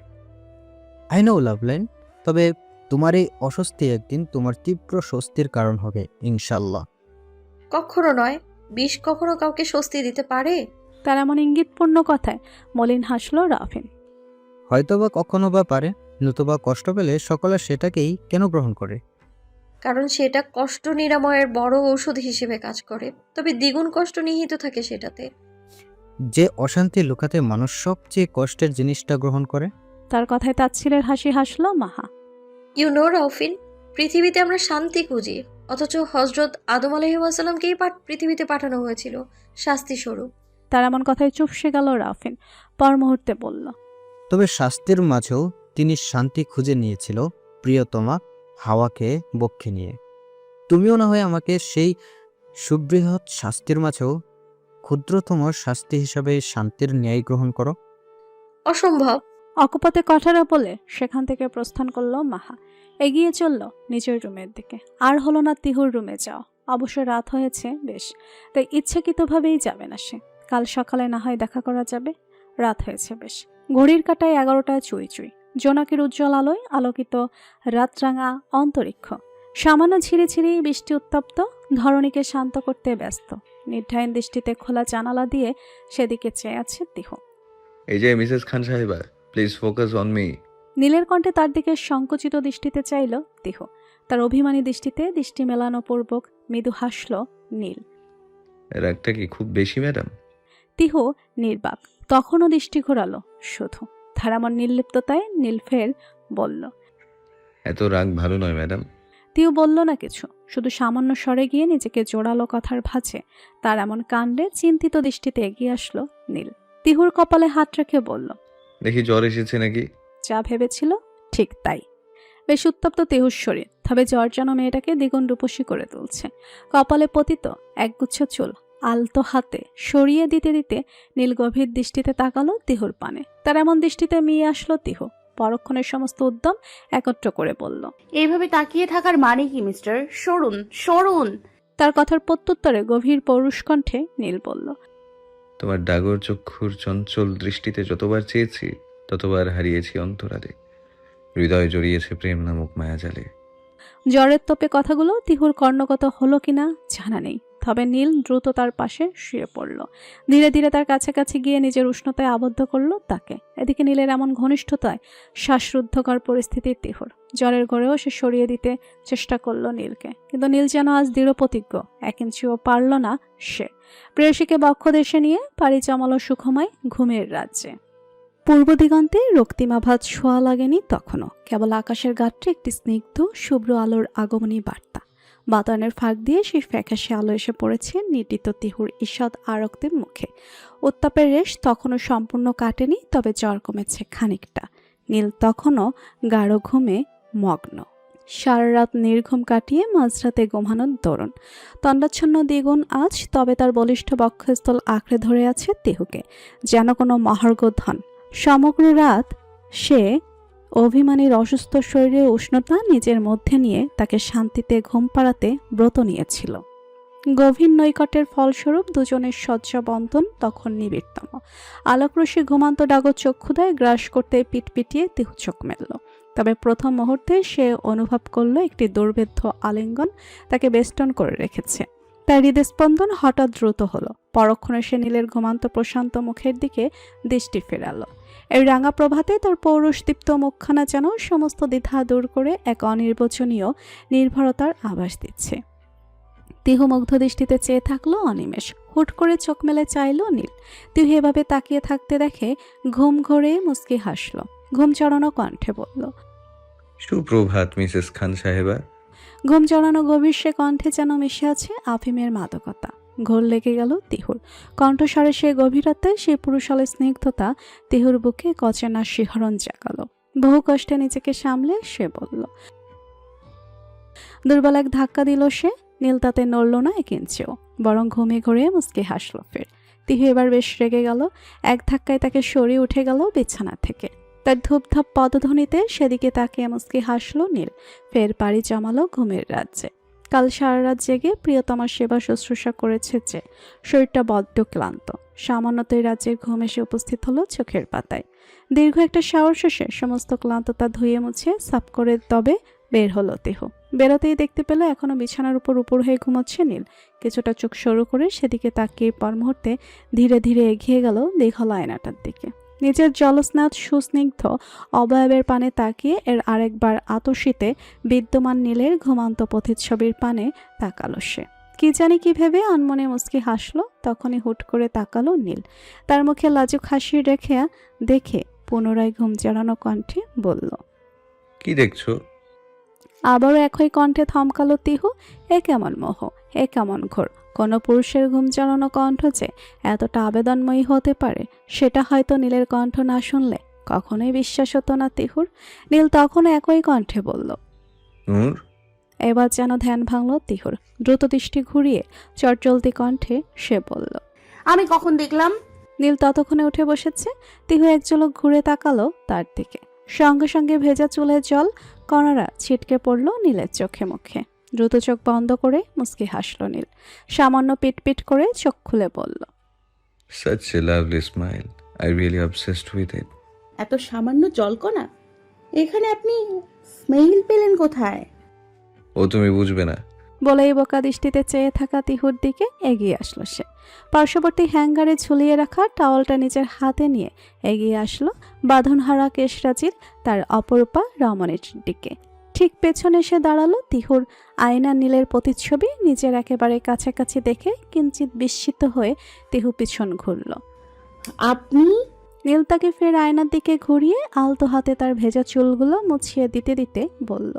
আই নো লাভলাইন, তবে তোমার এই অস্বস্তি একদিন তোমার তীব্র স্বস্তির কারণ হবে ইনশাল্লাহ। কখনো নয়, বিষ কখনো কাউকে স্বস্তি দিতে পারে? তার এমন ইঙ্গিতপূর্ণ কথায় মলিন হাসল রাউফিন। হয়তোবা কখনো বা পারে, নতুবা কষ্ট পেলে সকলে সেটাকেই কেন গ্রহণ করে? কারণ সেটা কষ্ট নিরাময়ের বড় ঔষধ হিসেবে কাজ করে, তবে দ্বিগুণ কষ্ট নিহিত থাকে সেটাতে। যে অশান্তি লুকাতে মানুষ সবচেয়ে কষ্টের জিনিসটা গ্রহণ করে। তার কথায় তাচ্ছিলের হাসি হাসল মাহা। ইউ নো রাউফিন, পৃথিবীতে আমরা শান্তি খুঁজি, অথচ হজরত আদম আলাইহিসসালামকেই পৃথিবীতে পাঠানো হয়েছিল শাস্তি স্বরূপ। তার এমন কথায় চুপসে গেল রাউফিন। পর মুহূর্তে বলল, তবে শাস্তির মাঝেও তিনি শান্তি খুঁজে নিয়েছিল প্রিয়তমা হাওয়াকে বক্ষে নিয়ে। তুমিও না হয় আমাকে সেই সুবৃহৎ শাস্তির মাঝেও ক্ষুদ্রতম শাস্তি হিসাবে শান্তির ন্যায় গ্রহণ করো। অসম্ভব। অকপতে কথাটা বলে সেখান থেকে প্রস্থান করলো মাহা। এগিয়ে চলল নিজের রুমের দিকে। আর হলো না তিহুর রুমে যাওয়া। অবশ্য রাত হয়েছে বেশ, তাই ইচ্ছাকৃতভাবেই যাবে না সে। কাল সকালে না হয় দেখা করা যাবে। রাত হয়েছে বেশ, ঘড়ির কাঁটায় 11টায় চুই চুই। জোনাকির উজ্জ্বল আলোয় আলোকিত রাতরাঙা অন্তরিক্ষ। সামান্য ঝিরিঝিরি বৃষ্টি উত্তপ্ত ধরণীকে শান্ত করতে ব্যস্ত। নির্ধায়ন দৃষ্টিতে খোলা জানালা দিয়ে সেদিকে চেয়ে আছে তিহু। এই যে মিসেস খান সাহেবা, প্লিজ ফোকাস অন মি। নীলের কণ্ঠে তার দিকে সংকুচিত দৃষ্টিতে চাইল তিহু। তার অভিমানী দৃষ্টিতে দৃষ্টি মেলানো পূর্বক মৃদু হাসল নীল। রাগটা কি খুব বেশি ম্যাডাম? তিহু নির্বাক, তখনও দৃষ্টি ঘোরালো শুধু। তার এমন নির্লিপ্ততায় নীল ফের বলল, এত রাগ ভালো নয় ম্যাডাম। তিহু বলল না কিছু, শুধু সামান্য স্বরে গিয়ে নিজেকে জোরালো কথার ভাঁজে তার এমন কাণ্ডে চিন্তিত দৃষ্টিতে এগিয়ে আসলো নীল। তিহুর কপালে হাত রেখে বলল, দেখি জ্বর এসেছে নাকি? যা ভেবেছিল ঠিক তাই। বেশ উত্তপ্ত তিহুর শরীর, তবে জ্বর যেন মেয়েটাকে দ্বিগুণ রূপসী করে তুলছে। কপালে পতিত একগুচ্ছ চুল আলতো হাতে সরিয়ে দিতে দিতে নীল গভীর দৃষ্টিতে তাকালো তিহুর পানে। তার এমন দৃষ্টিতে মিয়ে আসলো তিহু। পরক্ষণের সমস্ত উদ্যম একত্র করে বলল, এইভাবে তাকিয়ে থাকার মানে কি মিস্টার? সরুন সরুন। তার কথার প্রত্যুত্তরে গভীর পৌরুষ কণ্ঠে নীল বলল, তোমার ডাগর চক্ষুর চঞ্চল দৃষ্টিতে যতবার চেয়েছি ততবার হারিয়েছি অন্তরালে। হৃদয় জড়িয়েছে প্রেম নামক মায়াজালে। জ্বরের তোপে কথাগুলো তিহুর কর্ণগত হলো কিনা জানা নেই, তবে নীল দ্রুত তার পাশে শুয়ে পড়ল। ধীরে ধীরে তার কাছাকাছি গিয়ে নিজের উষ্ণতায় আবদ্ধ করলো তাকে। এদিকে নীলের এমন ঘনিষ্ঠতায় শ্বাসরুদ্ধকর পরিস্থিতি তিহুর। জ্বরের ঘরেও সে সরিয়ে দিতে চেষ্টা করলো নীলকে, কিন্তু নীল যেন আজ দৃঢ় প্রতিজ্ঞ। 1 ইঞ্চিও পারল না সে। প্রেয়সীকে বক্ষ দেশে নিয়ে পাড়ি জমালো সুখময় ঘুমের রাজ্যে। পূর্ব দিগন্তে রক্তিমাভাত ছোঁয়া লাগেনি তখনও, কেবল আকাশের গাত্রে একটি স্নিগ্ধ শুভ্র আলোর আগমনী বার্তা। বাতায়নের ফাঁক দিয়ে সেই ফ্যাকাশে আলো এসে পড়েছে নির্দিত তিহুর ঈষৎ আরক্তিম মুখে। উত্তাপের রেশ তখনও সম্পূর্ণ কাটেনি, তবে জ্বর কমেছে খানিকটা। নীল তখনও গাঢ় ঘুমে মগ্ন। সারা রাত নির্ঘুম কাটিয়ে মাঝরাতে ঘুমানোর দরুন। তন্দ্রাচ্ছন্ন দ্বিগুণ আজ, তবে তার বলিষ্ঠ বক্ষস্থল আঁকড়ে ধরে আছে তিহুকে যেন কোনো মহার্ঘ ধন। সমগ্র রাত সে অভিমানীর অসুস্থ শরীরের উষ্ণতা নিজের মধ্যে নিয়ে তাকে শান্তিতে ঘুম পাড়াতে ব্রত নিয়েছিল। গভীর নৈকটের ফলস্বরূপ দুজনের শয্যা বন্ধন তখন নিবিড়তম। আলোকরশ্মি ঘুমান্ত ডাগর চক্ষুদায় গ্রাস করতে পিটপিটিয়ে তিহু চোখ মেলল। তবে প্রথম মুহূর্তে সে অনুভব করলো একটি দুর্ভেদ্য আলিঙ্গন তাকে বেষ্টন করে রেখেছে। তার হৃদস্পন্দন হঠাৎ দ্রুত হলো। পরক্ষণে সে নীলের ঘুমান্ত প্রশান্ত মুখের দিকে দৃষ্টি ফেরালো। এই রাঙা প্রভাতে তার পৌরুষদীপ্ত মুখখানা যেন সমস্ত দ্বিধা দূর করে এক অনির্বচনীয় নির্ভরতার আভাস দিচ্ছে। তিহু মুগ্ধ দৃষ্টিতে চেয়ে থাকলো অনিমেষ। হুট করে চোখ মেলে চাইলো নীল। তিহু এভাবে তাকিয়ে থাকতে দেখে ঘুম ঘরে মুচকি হাসলো। ঘুম চড়ানো কণ্ঠে বলল, সুপ্রভাত মিসেস খান সাহেবা। ঘুম চড়ানো গভীর সে কণ্ঠে যেন মিশে আছে আফিমের মাদকতা। ঘোর লেগে গেল তিহুর। কণ্ঠস্বরে সে গভীরতায় সে পুরুষালী স্নিগ্ধতা তিহুর বুকে কচেনা শিহরণ জাগালো। বহু কষ্টে নিজেকে সামলে সে বলল, দুর্বল এক ধাক্কা দিল সে। নীল তাতে নড়ল না এক ইঞ্চিও, বরং ঘুমিয়ে ঘুরিয়ে মুচকি হাসল ফের। তিহু এবার বেশ রেগে গেল। এক ধাক্কায় তাকে সরিয়ে উঠে গেল বিছানা থেকে। তার ধূপধাপ পদধ্বনিতে সেদিকে তাকিয়ে মুচকি হাসল নীল। ফের পাড়ি জমালো ঘুমের রাজ্যে। কাল সারা রাত জেগে প্রিয়তমার সেবা শুশ্রূষা করেছে যে, শরীরটা বড্ড ক্লান্ত। সামান্যতই রাজ্যের ঘুম এসে উপস্থিত হলো চোখের পাতায়। দীর্ঘ একটা শাওয়ার শেষে সমস্ত ক্লান্ততা ধুয়ে মুছে সাফ করে তবে বের হলো তিহু। বেরোতেই দেখতে পেল এখনো বিছানার উপর হয়ে ঘুমোচ্ছে নীল। কিছুটা চোখ সরু করে সেদিকে তাকিয়ে পর মুহূর্তে ধীরে ধীরে এগিয়ে গেল দীঘল আয়নাটার দিকে। নিজের জলস্নাত সুস্নিগ্ধ অবয়বের পানে তাকিয়ে এর আরেকবার আতশীতে বিদ্যমান নীলের ঘুমান্ত প্রতিচ্ছবির পানে তাকালো সে। কি জানি কি ভেবে আনমনে মুচকি হাসলো। তখনই হুট করে তাকালো নীল। তার মুখে লাজুক হাসি দেখে পুনরায় ঘুম জড়ানো কণ্ঠে বলল, কি দেখছো? আবারও একই কণ্ঠে থমকালো তিহু। এ কেমন মোহ, এ কেমন ঘোর! কোনো পুরুষের ঘুম জড়ানো কণ্ঠ যে এতটা আবেদনময়ী হতে পারে সেটা হয়তো নীলের কণ্ঠ না শুনলে কখনোই বিশ্বাস হতো না তিহুর। নীল তখন একই কণ্ঠে বলল, নূর। এবার যেন ধ্যান ভাঙল তিহুর। দ্রুত দৃষ্টি ঘুরিয়ে চটচলতি কণ্ঠে সে বলল, আমি কখন দেখলাম? নীল ততক্ষণে উঠে বসেছে। তিহু এক ঝলক ঘুরে তাকালো তার দিকে। সঙ্গে সঙ্গে ভেজা চুলের জল কণারা ছিটকে পড়ল নীলের চোখে মুখে। দ্রুত চোখ বন্ধ করে মুচকি হাসল নীল। সামান্য পিটপিট করে চোখ খুলে বলল, Such a lovely smile. I really obsessed with it. এত সামান্য জলকণা এখানে আপনি স্মেল পেলেন কোথায়? ও তুমি বুঝবে না। বলেই বোকা দৃষ্টিতে চেয়ে থাকা তিহুর দিকে এগিয়ে আসলো সে। পার্শ্ববর্তী হ্যাঙ্গারে ঝুলিয়ে রাখা টাওয়ালটা নিজের হাতে নিয়ে এগিয়ে আসলো বাঁধনহারা কেশরাজির তার অপরূপা রমণীর দিকে। ঠিক পেছনে এসে দাঁড়ালো তিহুর। আয়না নীলের প্রতিচ্ছবি নিজের একেবারে কাছাকাছি দেখে কিঞ্চিত বিস্মিত হয়ে তিহু পিছন ঘুরল। আপনি? নীল তাকে ফের আয়নার দিকে ঘুরিয়ে আলতো হাতে তার ভেজা চুলগুলো মুছিয়ে দিতে দিতে বলল,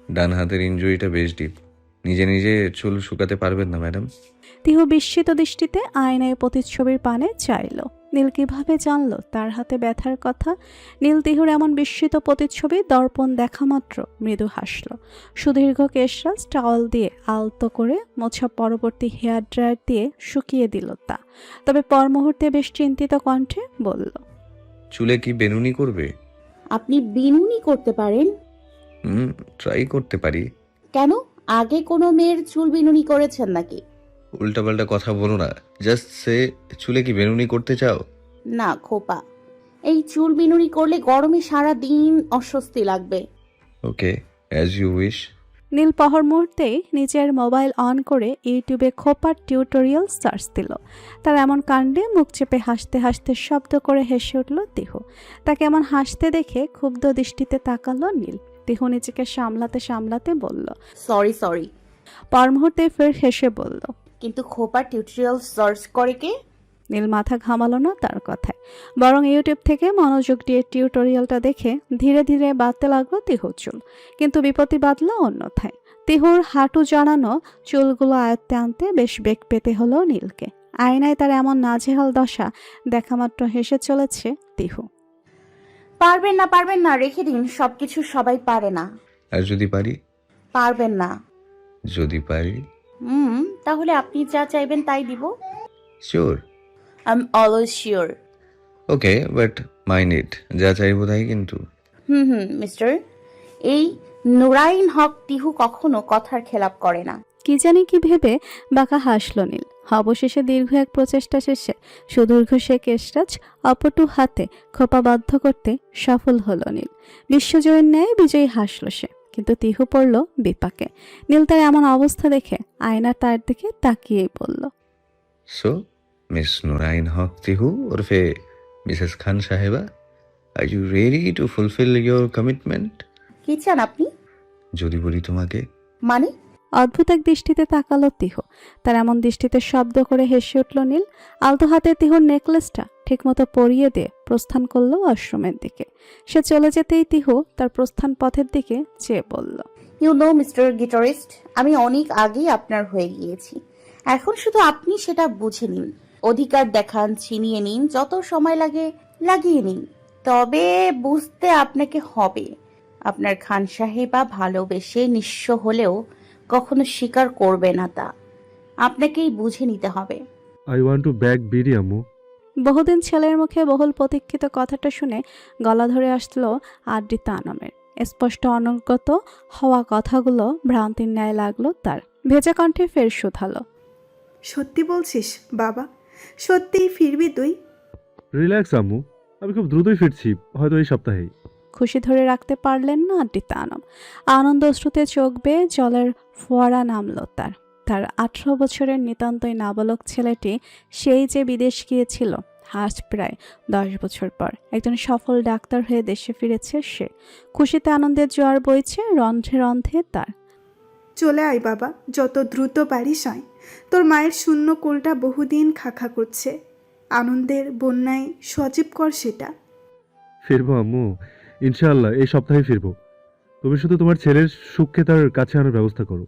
ডান হাতের ইনজুরিটা বেশ ডিপ। নিজে নিজে চুল শুকাতে পারবেন না ম্যাডাম? তিহু বিস্মিত দৃষ্টিতে আয়নায় প্রতিচ্ছবির পানে চাইল। নীল কিভাবে জানলো তার হাতে ব্যথার কথা? নীল তিহুর এমন বিস্মিত প্রতিচ্ছবি দর্পণ দেখা মাত্র মৃদু হাসল। সুদীর্ঘ কেশরাজ টাওয়াল দিয়ে আলতো করে মোছা পরবর্তী হেয়ার ড্রায়ার দিয়ে শুকিয়ে দিল তা। তবে পর মুহূর্তে বেশ চিন্তিত কণ্ঠে বলল, চুলে কি বেনুনি করবে? আপনি বিনুনি করতে পারেন? ট্রাই করতে পারি। কেন, আগে কোনো মেয়ের চুল বিনুনি করেছেন নাকি? উল্টাপাল্টা কথা বলো না। জাস্ট সে চুলে কি বেনুনি করতে চাও? না খোপা, এই চুল বিনুনি করলে গরমে সারা দিন অস্বস্তি লাগবে। ওকে, অ্যাজ ইউ উইশ। নীল পহর মুহূর্তেই নিজের মোবাইল অন করে ইউটিউবে খোপার টিউটোরিয়াল সার্চ দিল। তার এমন কাণ্ডে মুখ চেপে হাসতে হাসতে শব্দ করে হেসে উঠল তিহু। তাকে এমন হাসতে দেখে ক্ষুব্ধ দৃষ্টিতে তাকালো নীল। তিহু নিজেকে সামলাতে সামলাতে বলল, সরি। পর মুহূর্তে ফের হেসে বলল, কিন্তু খোপার টিউটোরিয়াল সার্চ করে কে? নীল মাথা ঘামালো না তার কথায়, বরং ইউটিউব থেকে মনোযোগ দিয়ে টিউটোরিয়ালটা দেখে ধীরে ধীরে বাঁধতে লাগলো তিহুর চুল। কিন্তু বিপত্তি বাঁধলো অন্যথায়। তিহুর হাঁটু জড়ানো চুলগুলো আয়ত্তে আনতে বেশ বেগ পেতে হলো নীলকে। আয়নায় তার এমন নাজেহাল দশা দেখা মাত্র হেসে চলেছে তিহু। পারবেন না, রেখে দিন। সবকিছু সবাই পারে না। আর যদি পারি? পারবেন না। যদি পারি? তাহলে আপনি যা চাইবেন তাই দিব। Sure? I am always sure. Okay, but mind it. যা চাইবো তাই কিন্তু। মিস্টার, এই নুরাইন হক তিহু কখনো কথার খেলাপ করে না। কি জানি কি ভেবে বাঁকা হাসল নীল। অবশেষে দীর্ঘ এক প্রচেষ্টা শেষে সুদীর্ঘ সে কেশরাজ অপটু হাতে খোপাবদ্ধ করতে সফল হলো নীল। বিশ্বজয়ের ন্যায় বিজয়ী হাসল সে, কিন্তু তিহু পড়ল বিপাকে। নীল তার এমন অবস্থা দেখে আয়না তার দিকে তাকিয়েই বলল, সো মিস নুরাইন হক তিহু ওরফে মিসেস খান সাহেবা, are you ready to fulfil your commitment? কি চান আপনি? যদি বলি তোমাকে, মানে? অদ্ভুত এক দৃষ্টিতে তাকালো তিহু। তার এমন দৃষ্টিতে শব্দ করে হেসে উঠল নীল। আলতো হাতে তিহুর নেকলেসটা ঠিকমতো পরিয়ে দিয়ে প্রস্থান করলো আশ্রমের দিকে। সে চলে যেতেই তিহু তার প্রস্থান পথের দিকে চেয়ে বলল, ইউ নো মিস্টার গিটারিস্ট, আমি অনেক আগেই আপনার হয়ে গিয়েছি। এখন শুধু আপনি সেটা বুঝে নিন, অধিকার দেখান, ছিনিয়ে নিন, যত সময় লাগে লাগিয়ে নিন। তবে বুঝতে আপনাকে হবে, আপনার খান সাহেবা ভালোবেসে নিঃস্ব হলেও কখনো স্বীকার করবে না তা। আপনাকেই বুঝে নিতে হবে। I want to back BD আম্মু। বহুদিন ছেলের মুখে বহুল প্রতীক্ষিত কথাটা শুনে গলা ধরে আসলো আদ্রিতা আনামের। স্পষ্ট অনুগত হওয়া কথাগুলো ভ্রান্তির ন্যায় লাগলো তার। ভেজা কণ্ঠে ফের শুধালো, সত্যি বলছিস বাবা? সত্যিই ফিরবি তুই? রিল্যাক্স আম্মু, আমি খুব দ্রুতই ফিরছি, হয়তো এই সপ্তাহেই। খুশি ধরে রাখতে পারলেন না আদ্রিতা আনাম। আনন্দ অশ্রুতে চোখ বেয়ে জলের ফোয়ারা নামলো তার। তার 18 বছরের নিতান্তই নাবালক ছেলেটি সেই যে বিদেশ গিয়েছিল আজ প্রায় 10 বছর পর একজন সফল ডাক্তার হয়ে দেশে ফিরেছে সে। খুশিতে আনন্দের জোয়ার বইছে রন্ধ্রে রন্ধ্রে তার। চলে আয় বাবা, যত দ্রুত পারিস আয়। তোর মায়ের শূন্য কোলটা বহুদিন খাখা করছে। আনন্দের বন্যায় সজীব কর সেটা। ফিরবো আম্মু, ইনশাআল্লাহ এই সপ্তাহে ফিরবো। তুমি শুধু তোমার ছেলের সুখকে তার কাছে আনার ব্যবস্থা করো।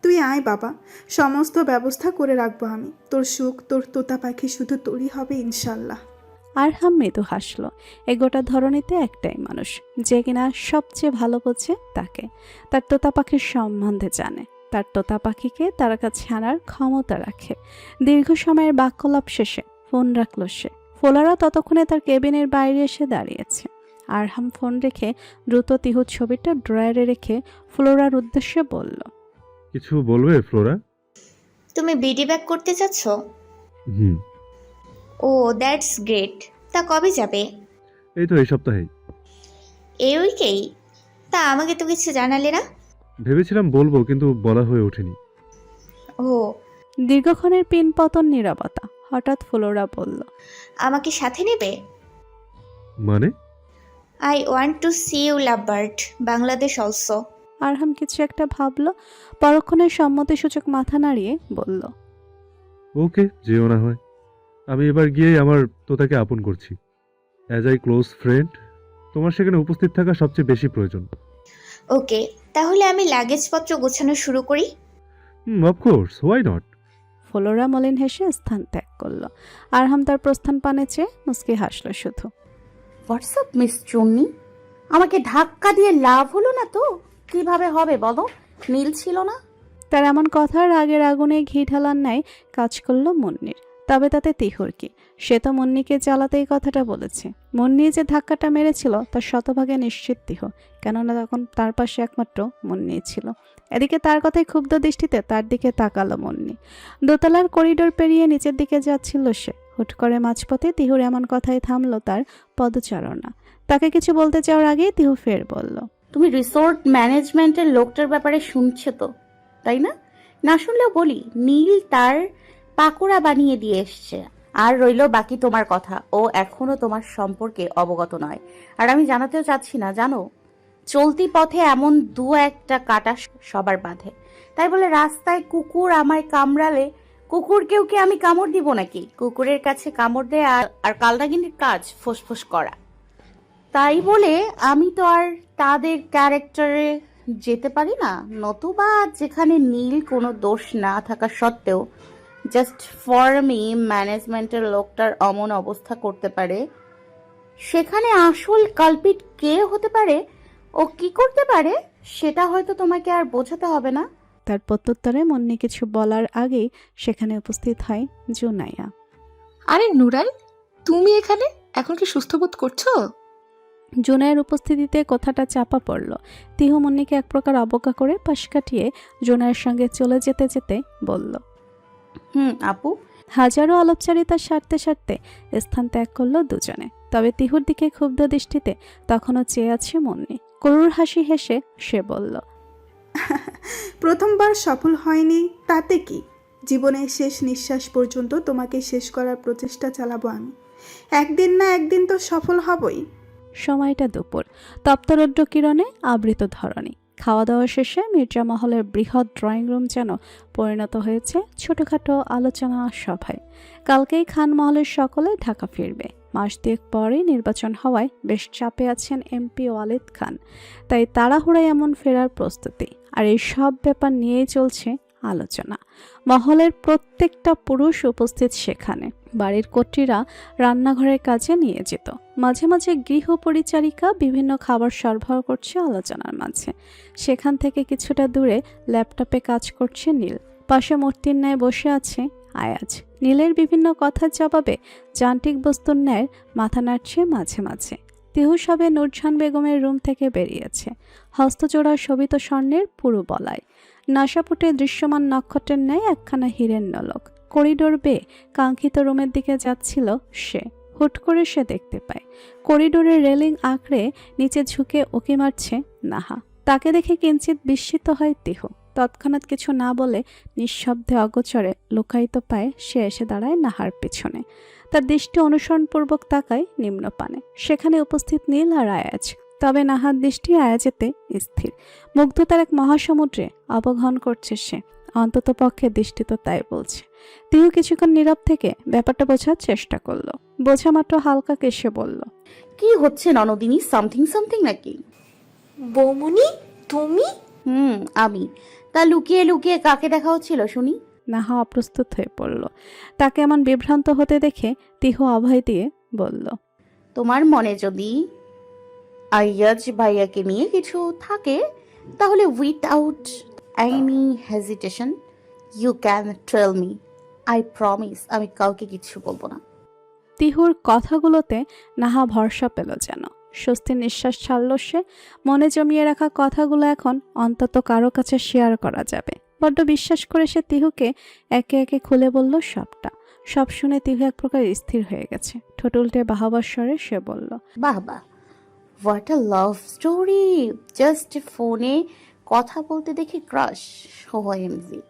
তুই আয় বাবা, সমস্ত ব্যবস্থা করে রাখবো আমি। তোর সুখ, তোর তোতা পাখি শুধু তোরই হবে ইনশাল্লাহ। আরহাম মৃদু হাসলো। এ গোটা ধরনীতে একটাই মানুষ যে কিনা সবচেয়ে ভালো বোঝে তাকে, তার তোতা পাখির সম্বন্ধে জানে, তার তোতা পাখিকে তার কাছে আনার ক্ষমতা রাখে। দীর্ঘ সময়ের বাক্যলাপ শেষে ফোন রাখলো সে। ফোলারা ততক্ষণে তার কেবিনের বাইরে এসে দাঁড়িয়েছে। আরহাম ফোন রেখে দ্রুত তিহুর ছবিটা ড্রয়ারে রেখে ফ্লোরার উদ্দেশ্যে বলল, কিছু বলবে ফ্লোরা? তুমি বিডি ব্যাক করতে চাচ্ছ? হুম। ও দ্যাটস গ্রেট। তা কবে যাবে? এই তো এই সপ্তাহেই। এই উইকেই? তা আমাকে তো কিছু জানালে না। ভেবেছিলাম বলবো, কিন্তু বলা হয়ে ওঠেনি। ও। দীর্ঘক্ষণের পিনপতন নীরবতা। হঠাৎ ফ্লোরা বলল, আমাকে সাথে নেবে? মানে? I want to see you love bird, Bangladesh also. Arham কিছু একটা ভাবলো, পরক্ষণে সম্মতিসূচক মাথা নাড়িয়ে বলল, ওকে, যেও না হয়। আমি এবার গিয়ে আমার তোতাকে আপন করছি। অ্যাজ আই ক্লোজ ফ্রেন্ড, তোমার সেখানে উপস্থিত থাকা সবচেয়ে বেশি প্রয়োজন। ওকে, তাহলে আমি লাগেজপত্র গোছানো শুরু করি। Of course, why not. ফ্লোরা মলিন হেসে স্থান ত্যাগ করলো। আরহাম তার প্রস্থান পানে চেয়ে মুচকি হাসলো শুধু। হোয়াটসঅ্যাপ মিস চুন্নি, আমাকে ধাক্কা দিয়ে লাভ হলো না তো? কিভাবে হবে বলো? নীল ছিল না? তার এমন কথার আগের আগুনে ঘি ঢালার ন্যায় কাজ করলো মুন্নির। তবে তাতে তিহুর কি? সে তো মুন্নিকে জ্বালাতেই কথাটা বলেছে। মুন্নি যে ধাক্কাটা মেরেছিল তার শতভাগে নিশ্চিত তিহু, কেননা তখন তার পাশে একমাত্র মুন্নি ছিল। এদিকে তার কথায় ক্ষুব্ধ দৃষ্টিতে তার দিকে তাকালো মুন্নি। দোতলার করিডোর পেরিয়ে নিচের দিকে যাচ্ছিল সে। হুট করে মাঝপথে তিহুর এমন কথায় থামলো তার পদচারণা। তাকে কিছু বলতে চাওয়ার আগেই তিহু ফের বলল, তুমি রিসোর্ট ম্যানেজমেন্টের লোকটার ব্যাপারে শুনছো তো, তাই না? না শুনলেও বলি, নীল তার পাকোড়া বানিয়ে দিয়ে এসছে। আর রইলো বাকি তোমার কথা, ও এখনো তোমার সম্পর্কে অবগত নয়। আর আমি জানাতেও চাচ্ছি না, জানো, চলতি পথে এমন দু একটা কাটা সবার বাঁধে। তাই বলে রাস্তায় কুকুর আমায় কামড়ালে কুকুরকেও কি আমি কামড় দিব নাকি? কুকুরের কাছে কামড় দেয় আর কালনাগিনীর কাজ ফোসফোস করা। তাই বলে আমি তো আর তাদের ক্যারেক্টারে যেতে পারি না। নতুবা যেখানে নীল কোনো দোষ না থাকা সত্ত্বেও জাস্ট ফর মি ম্যানেজমেন্টের লোকটার অমন অবস্থা করতে পারে, সেখানে আসল কালপিট কে হতে পারে ও কি করতে পারে সেটা হয়তো তোমাকে আর বোঝাতে হবে না। তার প্রত্যুত্তরে মুন্নি কিছু বলার আগেই সেখানে উপস্থিত হয় জুনাইয়া। আরে নুরাইন, তুমি এখানে? এখন কি সুস্থ বোধ করছো? জুনাইয়ের উপস্থিতিতে কথাটা চাপা পড়ল। তিহু মুন্নিকে এক প্রকার অবজ্ঞা করে পাশ কাটিয়ে জুনাইয়ের সঙ্গে চলে যেতে যেতে বলল, আপু। হাজারো আলাপচারিতার সারতে সারতে স্থান ত্যাগ করলো দুজনে। তবে তিহুর দিকে ক্ষুব্ধ দৃষ্টিতে তখনও চেয়ে আছে মুন্নি। করুর হাসি হেসে সে বলল, প্রথমবার সফল হয়নি তাতে কি, জীবনের শেষ নিঃশ্বাস পর্যন্ত তোমাকে শেষ করার প্রচেষ্টা চালাবো আমি। একদিন না একদিন তো সফল হবই। সময়টা দুপুর, তপ্তরৌদ্র কিরণে আবৃত ধরণী। খাওয়া দাওয়া শেষে মির্জা মহলের বৃহৎ ড্রয়িং রুম যেন পরিণত হয়েছে ছোটখাটো আলোচনা সভায়। কালকেই খান মহলের সকলে ঢাকা ফিরবে। মাস দুয়েক পরেই নির্বাচন হওয়ায় বেশ চাপে আছেন এমপি ওয়ালিদ খান। তাই তাড়াহুড়ায় এমন ফেরার প্রস্তুতি, আর এই সব ব্যাপার নিয়েই চলছে আলোচনা। মহলের প্রত্যেকটা পুরুষ উপস্থিত সেখানে। বাড়ির কর্ত্রীরা রান্নাঘরের কাজে নিয়ে যেত। মাঝে মাঝে গৃহ পরিচারিকা বিভিন্ন খাবার সরবরাহ করছে আলোচনার মাঝে। সেখান থেকে কিছুটা দূরে ল্যাপটপে কাজ করছে নীল। পাশে মূর্তির ন্যায় বসে আছে আয়াজ। নীলের বিভিন্ন কথার জবাবে যান্ত্রিক বস্তুর ন্যায় মাথা নাড়ছে মাঝে মাঝে। তিহু সবে নূরজাহান বেগমের রুম থেকে বেরিয়েছে। হস্তজোড়া শোভিত স্বর্ণের পুরু বলায়, নাসাপুটে দৃশ্যমান নক্ষত্রের ন্যায় একখানা হীরের নলক। করিডোর বেয়ে কাঙ্ক্ষিত রুমের দিকে যাচ্ছিল সে। হুট করে সে দেখতে পায় করিডোরের রেলিং আঁকড়ে নিচে ঝুঁকে উকি মারছে নাহা। তাকে দেখে কিঞ্চিত বিস্মিত হয় তিহু। তৎক্ষণাৎ কিছু না বলে নিঃশব্দে অগোচরে লুকায়িত পায় সে এসে দাঁড়ায় নাহার পিছনে। তার দৃষ্টি অনুসরণপূর্বক তাকায় নিম্নপানে। সেখানে উপস্থিত নীল আর আয়াজ। তবে নাহার দৃষ্টি আয়াজেতে স্থির। মুগ্ধতার এক মহাসমুদ্রে অবগাহন করছে সে। অন্তত পক্ষে দৃষ্টি তো তাই বলছে। তিহু কিছুক্ষণ নীরব থেকে ব্যাপারটা বোঝার চেষ্টা করলো। বোঝা মাত্র হালকা কেসে বলল, কি হচ্ছে ননদিনী, সামথিং সামথিং নাকি? বৌমনি তুমি? আমি। তা লুকিয়ে লুকিয়ে কাকে দেখা হচ্ছিল শুনি? নাহা অপ্রস্তুত হয়ে পড়ল। তাকে এমন বিভ্রান্ত হতে দেখে তিহু অভয় দিয়ে বলল, তোমার মনে যদি আইয়াজ ভাইয়াকে নিয়ে কিছু থাকে তাহলে without any hesitation you can tell me. I promise আমি কাউকে কিছু বলবো না। তিহুর কথাগুলোতে নাহা ভরসা পেল যেন। স্বস্তির নিঃশ্বাস ছাড়ল সে। মনে জমিয়ে রাখা কথাগুলো এখন অন্তত কারো কাছে শেয়ার করা যাবে। বড্ড বিশ্বাস করে সে তিহুকে একে একে খুলে বলল সবটা। সব শুনে তিহু এক প্রকার স্থির হয়ে গেছে। ঠোঁট উল্টে বাহাবার স্বরে সে বলল, বাহ বাহ, what a love story. Just ফোনে কথা বলতে দেখি ক্রাশ। ওএমজি।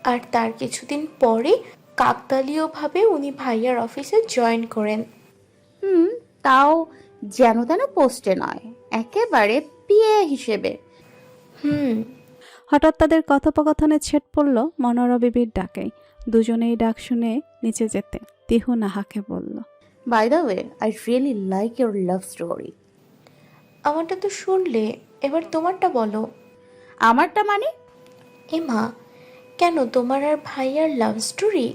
আর তার কিছুদিন পরে কাকতালীয়ভাবে উনি ভাইয়ার অফিসে জয়েন করেন। তাও যেন তেন পোস্টে নয়, একেবারে পিএ হিসেবে। হঠাৎ তাদের কথোপকথনে ছেদ পড়ল মনোরা বিবির ডাকেই। দুজনেই ডাক শুনে নিচে যেতে তিহু নাহাকে বলল, by the way I really like your love story. আমারটা তো শুনলে, এবার তোমারটা বলো। আমারটা মানে? এমা, কেন তোমার আর ভাইয়ার লাভ স্টোরি?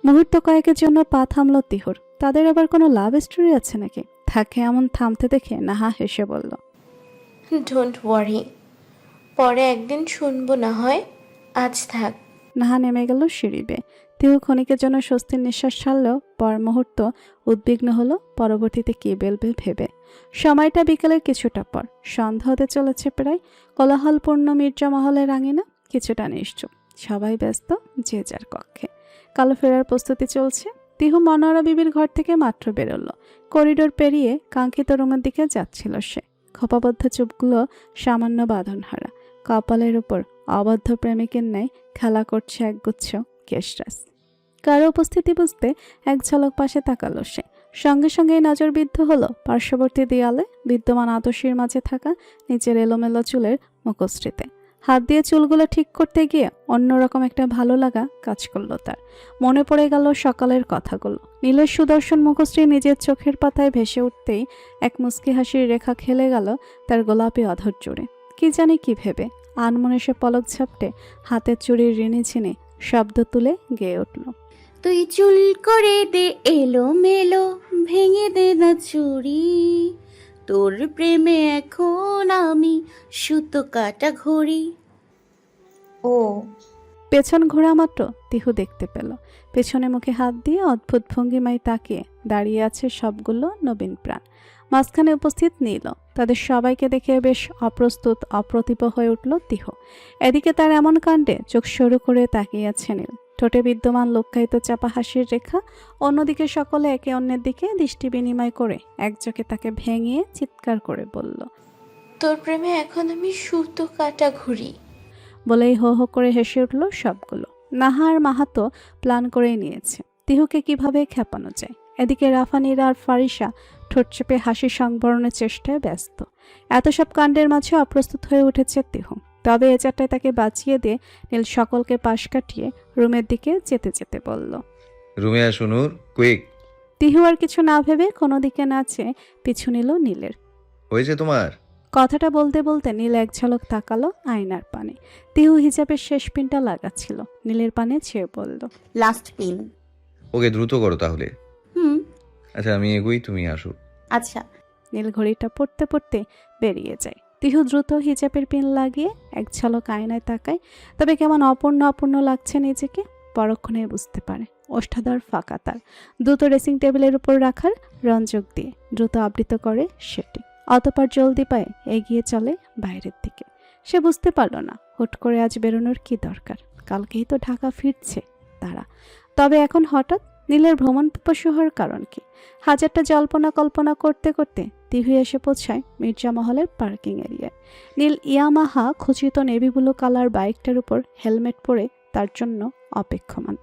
মুহূর্ত কয়েকের জন্য পা থামল তিহুর। তাদের আবার কোনো লাভ স্টোরি আছে নাকি? থাকে এমন থামতে দেখে নাহা হেসে বলল, ডোন্ট ওয়ারি, পরে একদিন শুনবো না হয়, আজ থাক। নাহা নেমে গেল সিঁড়ি বেয়ে। তিহু ক্ষণিকের জন্য স্বস্তির নিঃশ্বাস ছাড়লেও পর মুহূর্ত উদ্বিগ্ন হলো পরবর্তীতে কি বলবে ভেবে। সময়টা বিকেলের কিছুটা পর। সন্ধ্যা হতে চলেছে প্রায়। কোলাহলপূর্ণ মির্জা মহলের আঙিনা কিছুটা নিশ্চুপ। সবাই ব্যস্ত যে যার কক্ষে। কালো ফেরার প্রস্তুতি চলছে। তিহু মনোরা বিবির ঘর থেকে মাত্র বেরোলো। করিডোর পেরিয়ে কাঙ্ক্ষিত রুমের দিকে যাচ্ছিল সে। খোপাবদ্ধ চুপগুলো সামান্য বাঁধনহারা। কপালের উপর অবাধ্য প্রেমিকের ন্যায় খেলা করছে একগুচ্ছ কেশরাস। কারো উপস্থিতি বুঝতে এক ঝলক পাশে তাকালো সে। সঙ্গে সঙ্গেই নজরবিদ্ধ হলো পার্শ্ববর্তী দেয়ালে বিদ্যমান আতসীর মাঝে থাকা নিচের এলোমেলো চুলের মুখশ্রীতে। হাত দিয়ে চুলগুলো ঠিক করতে গিয়ে অন্যরকম একটা ভালো লাগা কাজ করলো তার। মনে পড়ে গেল সকালের কথাগুলো। নীলের সুদর্শন মুখশ্রী নিজের চোখের পাতায় ভেসে উঠতেই এক মুচকি হাসির রেখা খেলে গেল তার গোলাপি অধর জুড়ে। কি জানি কি ভেবে আনমনে সে পলক ঝাপটে হাতের চুড়ির ঋণি ছিনে শব্দ তুলে গেয়ে উঠল, তুই চুল করে দে এলো মেলো, ভেঙে দে না চুড়ি, তোর প্রেমে এখন আমি সুতো কাটা ঘড়ি। ও পেছন ঘোরা মাত্র তিহু দেখতে পেল পেছনে মুখে হাত দিয়ে অদ্ভুত ভঙ্গিমায় তাকিয়ে দাঁড়িয়ে আছে সবগুলো নবীন প্রাণ। মাঝখানে উপস্থিত নীল। তাদের সবাইকে দেখে বেশ অপ্রস্তুত অপ্রতিভ হয়ে উঠল তিহু। এদিকে তার এমন কাণ্ডে চোখ সরু করে তাকিয়ে আছে নীল। ঠোঁটে বিদ্যমান লক্ষ্যায়িত চাপা হাসির রেখা। অন্যদিকে সকলে একে অন্যের দিকে দৃষ্টি বিনিময় করে একযোগে তাকে ভেঙে চিৎকার করে বলল, তোর প্রেমে এখন আমি সুতো কাটা ঘুরি। বলেই হো হো করে হেসে উঠল সবগুলো। নাহা আর মাহাতো প্ল্যান করেই নিয়েছে তিহুকে কিভাবে খেপানো যায়। এদিকে রাফানিরা আর ফারিসা ঠোঁট চেপে হাসি সংবরণের চেষ্টায় ব্যস্ত। এত সব কাণ্ডের মাঝে অপ্রস্তুত হয়ে উঠেছে তিহু। তবে এ চারটায় তাকে বাঁচিয়ে দিয়ে নীল সকলকে পাশ কাটিয়ে রুমের দিকে যেতে যেতে বলল, রুমে আসুন নূর, কুইক। তিহু আর কিছু না ভেবে কোনো দিকে না চেয়ে পিছু নিল নীলের। হয়েছে তোমার? কথাটা বলতে বলতে নীল এক ঝলক তাকালো আয়নার পানে। তিহু হিজাবের শেষ পিনটা লাগাচ্ছিল, নীলের পানে চেয়ে বলল, লাস্ট পিন। ওকে দ্রুত করো তাহলে। হুম। আচ্ছা আমি এগোই, তুমি আসো। আচ্ছা। নীল ঘড়িটা পড়তে পড়তে বেরিয়ে যায়। তিহু দ্রুত হিজাবের পিন লাগিয়ে এক ঝলক আয়নায় তাকায়। তবে কেমন অপূর্ণ অপূর্ণ লাগছে নিজেকে পরক্ষণে বুঝতে পারে। ওষ্ঠাধর ফাঁকা, তার দ্রুত ড্রেসিং টেবিলের উপর রাখার রঞ্জক দিয়ে দ্রুত আবৃত করে সেটি। অতঃপর জলদি পায়ে এগিয়ে চলে বাইরের দিকে। সে বুঝতে পারল না হুট করে আজ বেরোনোর কি দরকার। কালকেই তো ঢাকা ফিরছে তারা। তবে এখন হঠাৎ নীলের ভ্রমণ পিপাসু হওয়ার কারণ কি? হাজারটা জল্পনা কল্পনা করতে করতে তিহু এসে পৌঁছায় মির্জা মহলের পার্কিং এরিয়ায়। নীল ইয়ামাহা খচিত নেভি ব্লু কালার বাইকটার উপর হেলমেট পরে তার জন্য অপেক্ষমান।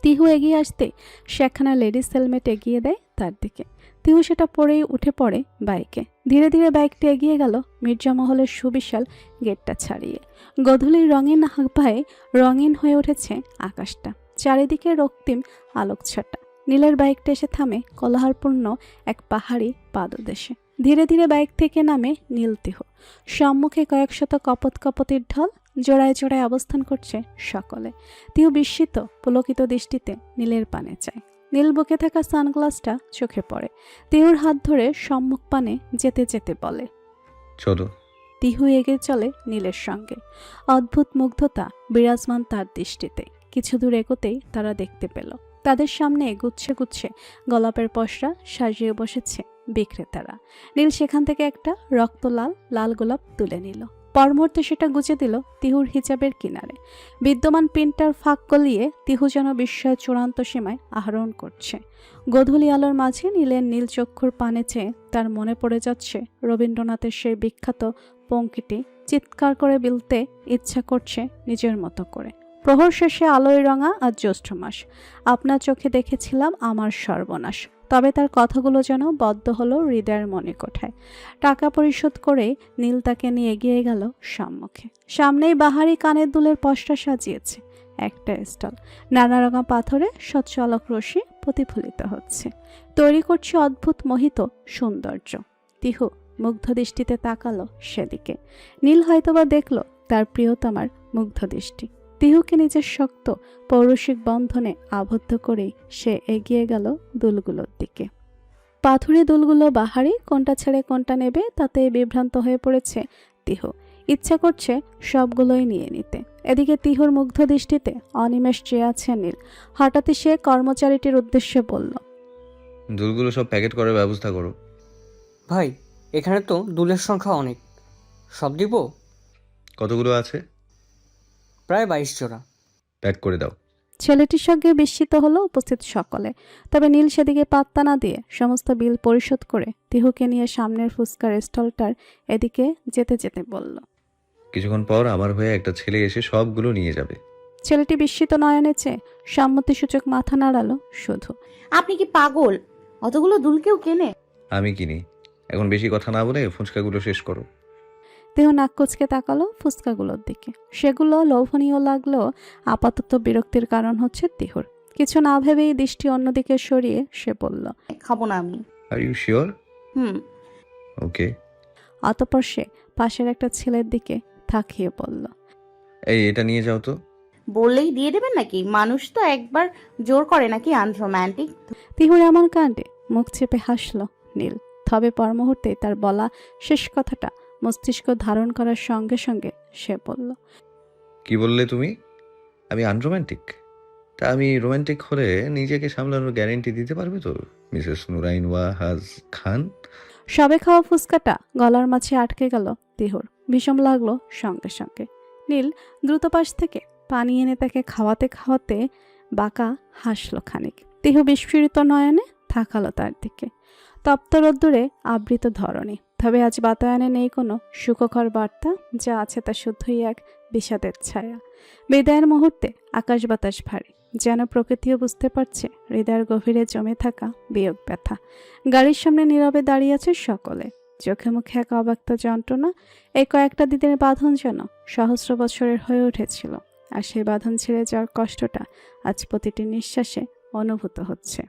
তিহু এগিয়ে আসতে সে একখানা লেডিস হেলমেট এগিয়ে দেয় তার দিকে। তিহু সেটা পরেই উঠে পড়ে বাইকে। ধীরে ধীরে বাইকটি এগিয়ে গেল মির্জা মহলের সুবিশাল গেটটা ছাড়িয়ে। গধূলির রঙিন আভায় রঙিন হয়ে উঠেছে আকাশটা, চারিদিকে রক্তিম আলোকছটা। নীলের বাইকটা এসে থামে কোলাহলপূর্ণ এক পাহাড়ি পাদদেশে। ধীরে ধীরে বাইক থেকে নামে নীল তিহু। সম্মুখে কয়েক শত কপত কপতির ঢল জোড়ায় জোড়ায় অবস্থান করছে সকলে। তিহু বিস্মিত পুলকিত দৃষ্টিতে নীলের পানে চায়। নীল বুকে থাকা সানগ্লাসটা চোখে পড়ে। তিহুর হাত ধরে সম্মুখ পানে যেতে যেতে বলে, চলো। তিহু এগিয়ে চলে নীলের সঙ্গে। অদ্ভুত মুগ্ধতা বিরাজমান তার দৃষ্টিতে। কিছু দূর এগোতেই তারা দেখতে পেল তাদের সামনে গুচ্ছে গুচ্ছে গোলাপের পসরা সাজিয়ে বসেছে বিক্রেতারা। নীল সেখান থেকে একটা রক্তলাল লাল গোলাপ তুলে নিল। পর মুহূর্তে সেটা গুজে দিল তিহুর হিজাবের কিনারে। বিদ্যমান পিনটার ফাঁক গলিয়ে তিহু যেন বিস্ময়ের চূড়ান্ত সীমায় আহরণ করছে। গোধূলি আলোর মাঝে নীলের নীল চক্ষুর পানে চেয়ে তার মনে পড়ে যাচ্ছে রবীন্দ্রনাথের সেই বিখ্যাত পঙ্ক্তিটি। চিৎকার করে বলতে ইচ্ছা করছে নিজের মতো করে, প্রহর শেষে আলোয় রঙা আর জ্যৈষ্ঠ মাস, আপনার চোখে দেখেছিলাম আমার সর্বনাশ। তবে তার কথাগুলো যেন বদ্ধ হলো হৃদয়ের মণিকোঠায়। টাকা পরিশোধ করে নীল তাকে নিয়ে এগিয়ে গেল সম্মুখে। সামনেই বাহারি কানের দুলের পসরা সাজিয়েছে একটা স্টল। নানা রঙা পাথরে স্বচ্ছ আলোক রশ্মি প্রতিফলিত হচ্ছে, তৈরি করছে অদ্ভুত মোহিত সৌন্দর্য। তিহু মুগ্ধ দৃষ্টিতে তাকালো সেদিকে। নীল হয়তোবা দেখল তার প্রিয়তমার মুগ্ধ দৃষ্টি। তিহুকে নিজের শক্ত পৌরসিক বন্ধনে আবদ্ধ করেই সে এগিয়ে গেল দুলগুলোর দিকে। পাথুরে দুলগুলো বাহারি, কোনটা ছেড়ে কোনটা নেবে তাতে বিভ্রান্ত হয়ে পড়েছে তিহু। ইচ্ছা করছে সবগুলোই নিয়ে নিতে। এদিকে তিহুর মুগ্ধ দৃষ্টিতে অনিমেষ চেয়ে আছে নীল। হঠাৎই সে কর্মচারীটির উদ্দেশ্যে বলল, দুলগুলো সব প্যাকেট করার ব্যবস্থা করো। ভাই, এখানে তো দুলের সংখ্যা অনেক, সব দিব? কতগুলো আছে? প্রায় 22 জোড়া। প্যাক করে দাও। ছেলেটির সঙ্গে বিস্মিত হলো উপস্থিত সকলে। তবে নীল সেদিকে পাত্তা না দিয়ে সমস্ত বিল পরিশোধ করে তিহুকে নিয়ে সামনের ফুচকার স্টলটার এদিকে যেতে যেতে বলল, কিছুক্ষণ পর আমার হয়ে একটা ছেলে এসে সবগুলো নিয়ে যাবে। ছেলেটি বিস্মিত নয়নে চেয়ে সম্মতিসূচক মাথা নাড়ালো শুধু। আপনি কি পাগল? অতগুলো দুল কেউ কেনে? আমি কিনি। এখন বেশি কথা না বলে ফুচকাগুলো শেষ করো। দেহ নাক কুচকে তাকালো ফুচকাগুলোর দিকে। সেগুলো লোভনীয় লাগলেও আপাতত বিরক্তির কারণ হচ্ছে তিহুর। কিছু না ভেবেই দৃষ্টি অন্যদিকে সরিয়ে সে বলল, খাবো না আমি। Are you sure? হুম। ওকে। অতঃপর সে পাশের একটা ছেলের দিকে তাকিয়ে বলল, এই এটা নিয়ে যাও তো। বললেই দিয়ে দেবেন নাকি? মানুষ তো একবার জোর করে নাকি আনরোম্যান্টিক। তিহুর এমন কাণ্ডে মুখ চেপে হাসল নীল। তবে পর মুহূর্তে তার বলা শেষ কথাটা মস্তিষ্ক ধারণ করার সঙ্গে সঙ্গে সে বলল, কি বললে তুমি? আমি আনরোম্যান্টিক? তা আমি রোম্যান্টিক হলে নিজেকে সামলানোর গ্যারেন্টি দিতে পারবে তো মিসেস নুরাইন ওয়াহাজ খান? সবে খাওয়া ফুচকাটা গলার মাঝে আটকে গেল তিহুর। বিষম লাগলো সঙ্গে সঙ্গে। নীল দ্রুত পাশ থেকে পানি এনে তাকে খাওয়াতে খাওয়াতে বাঁকা হাসলো খানিক। তিহু বিস্ফোরিত নয়নে তাকালো তার দিকে। তপ্ত রোদ্দুরে আবৃত ধরণী, তবে আজ বাতায়নে নেই কোনো সুখকর বার্তা, যা আছে তা শুধুই এক বিষাদের ছায়া। বিদায়ের মুহূর্তে আকাশ বাতাস ভারী, যেন প্রকৃতিও বুঝতে পারছে হৃদয়ের গভীরে জমে থাকা বিয়োগ ব্যথা। গাড়ির সামনে নীরবে দাঁড়িয়ে আছে সকলে, চোখে মুখে এক অব্যক্ত যন্ত্রণা। এই কয়েকটা দিনের বাঁধন যেন সহস্র বছরের হয়ে উঠেছিল, আর সেই বাঁধন ছিঁড়ে যাওয়ার কষ্টটা আজ প্রতিটি নিঃশ্বাসে অনুভূত হচ্ছে।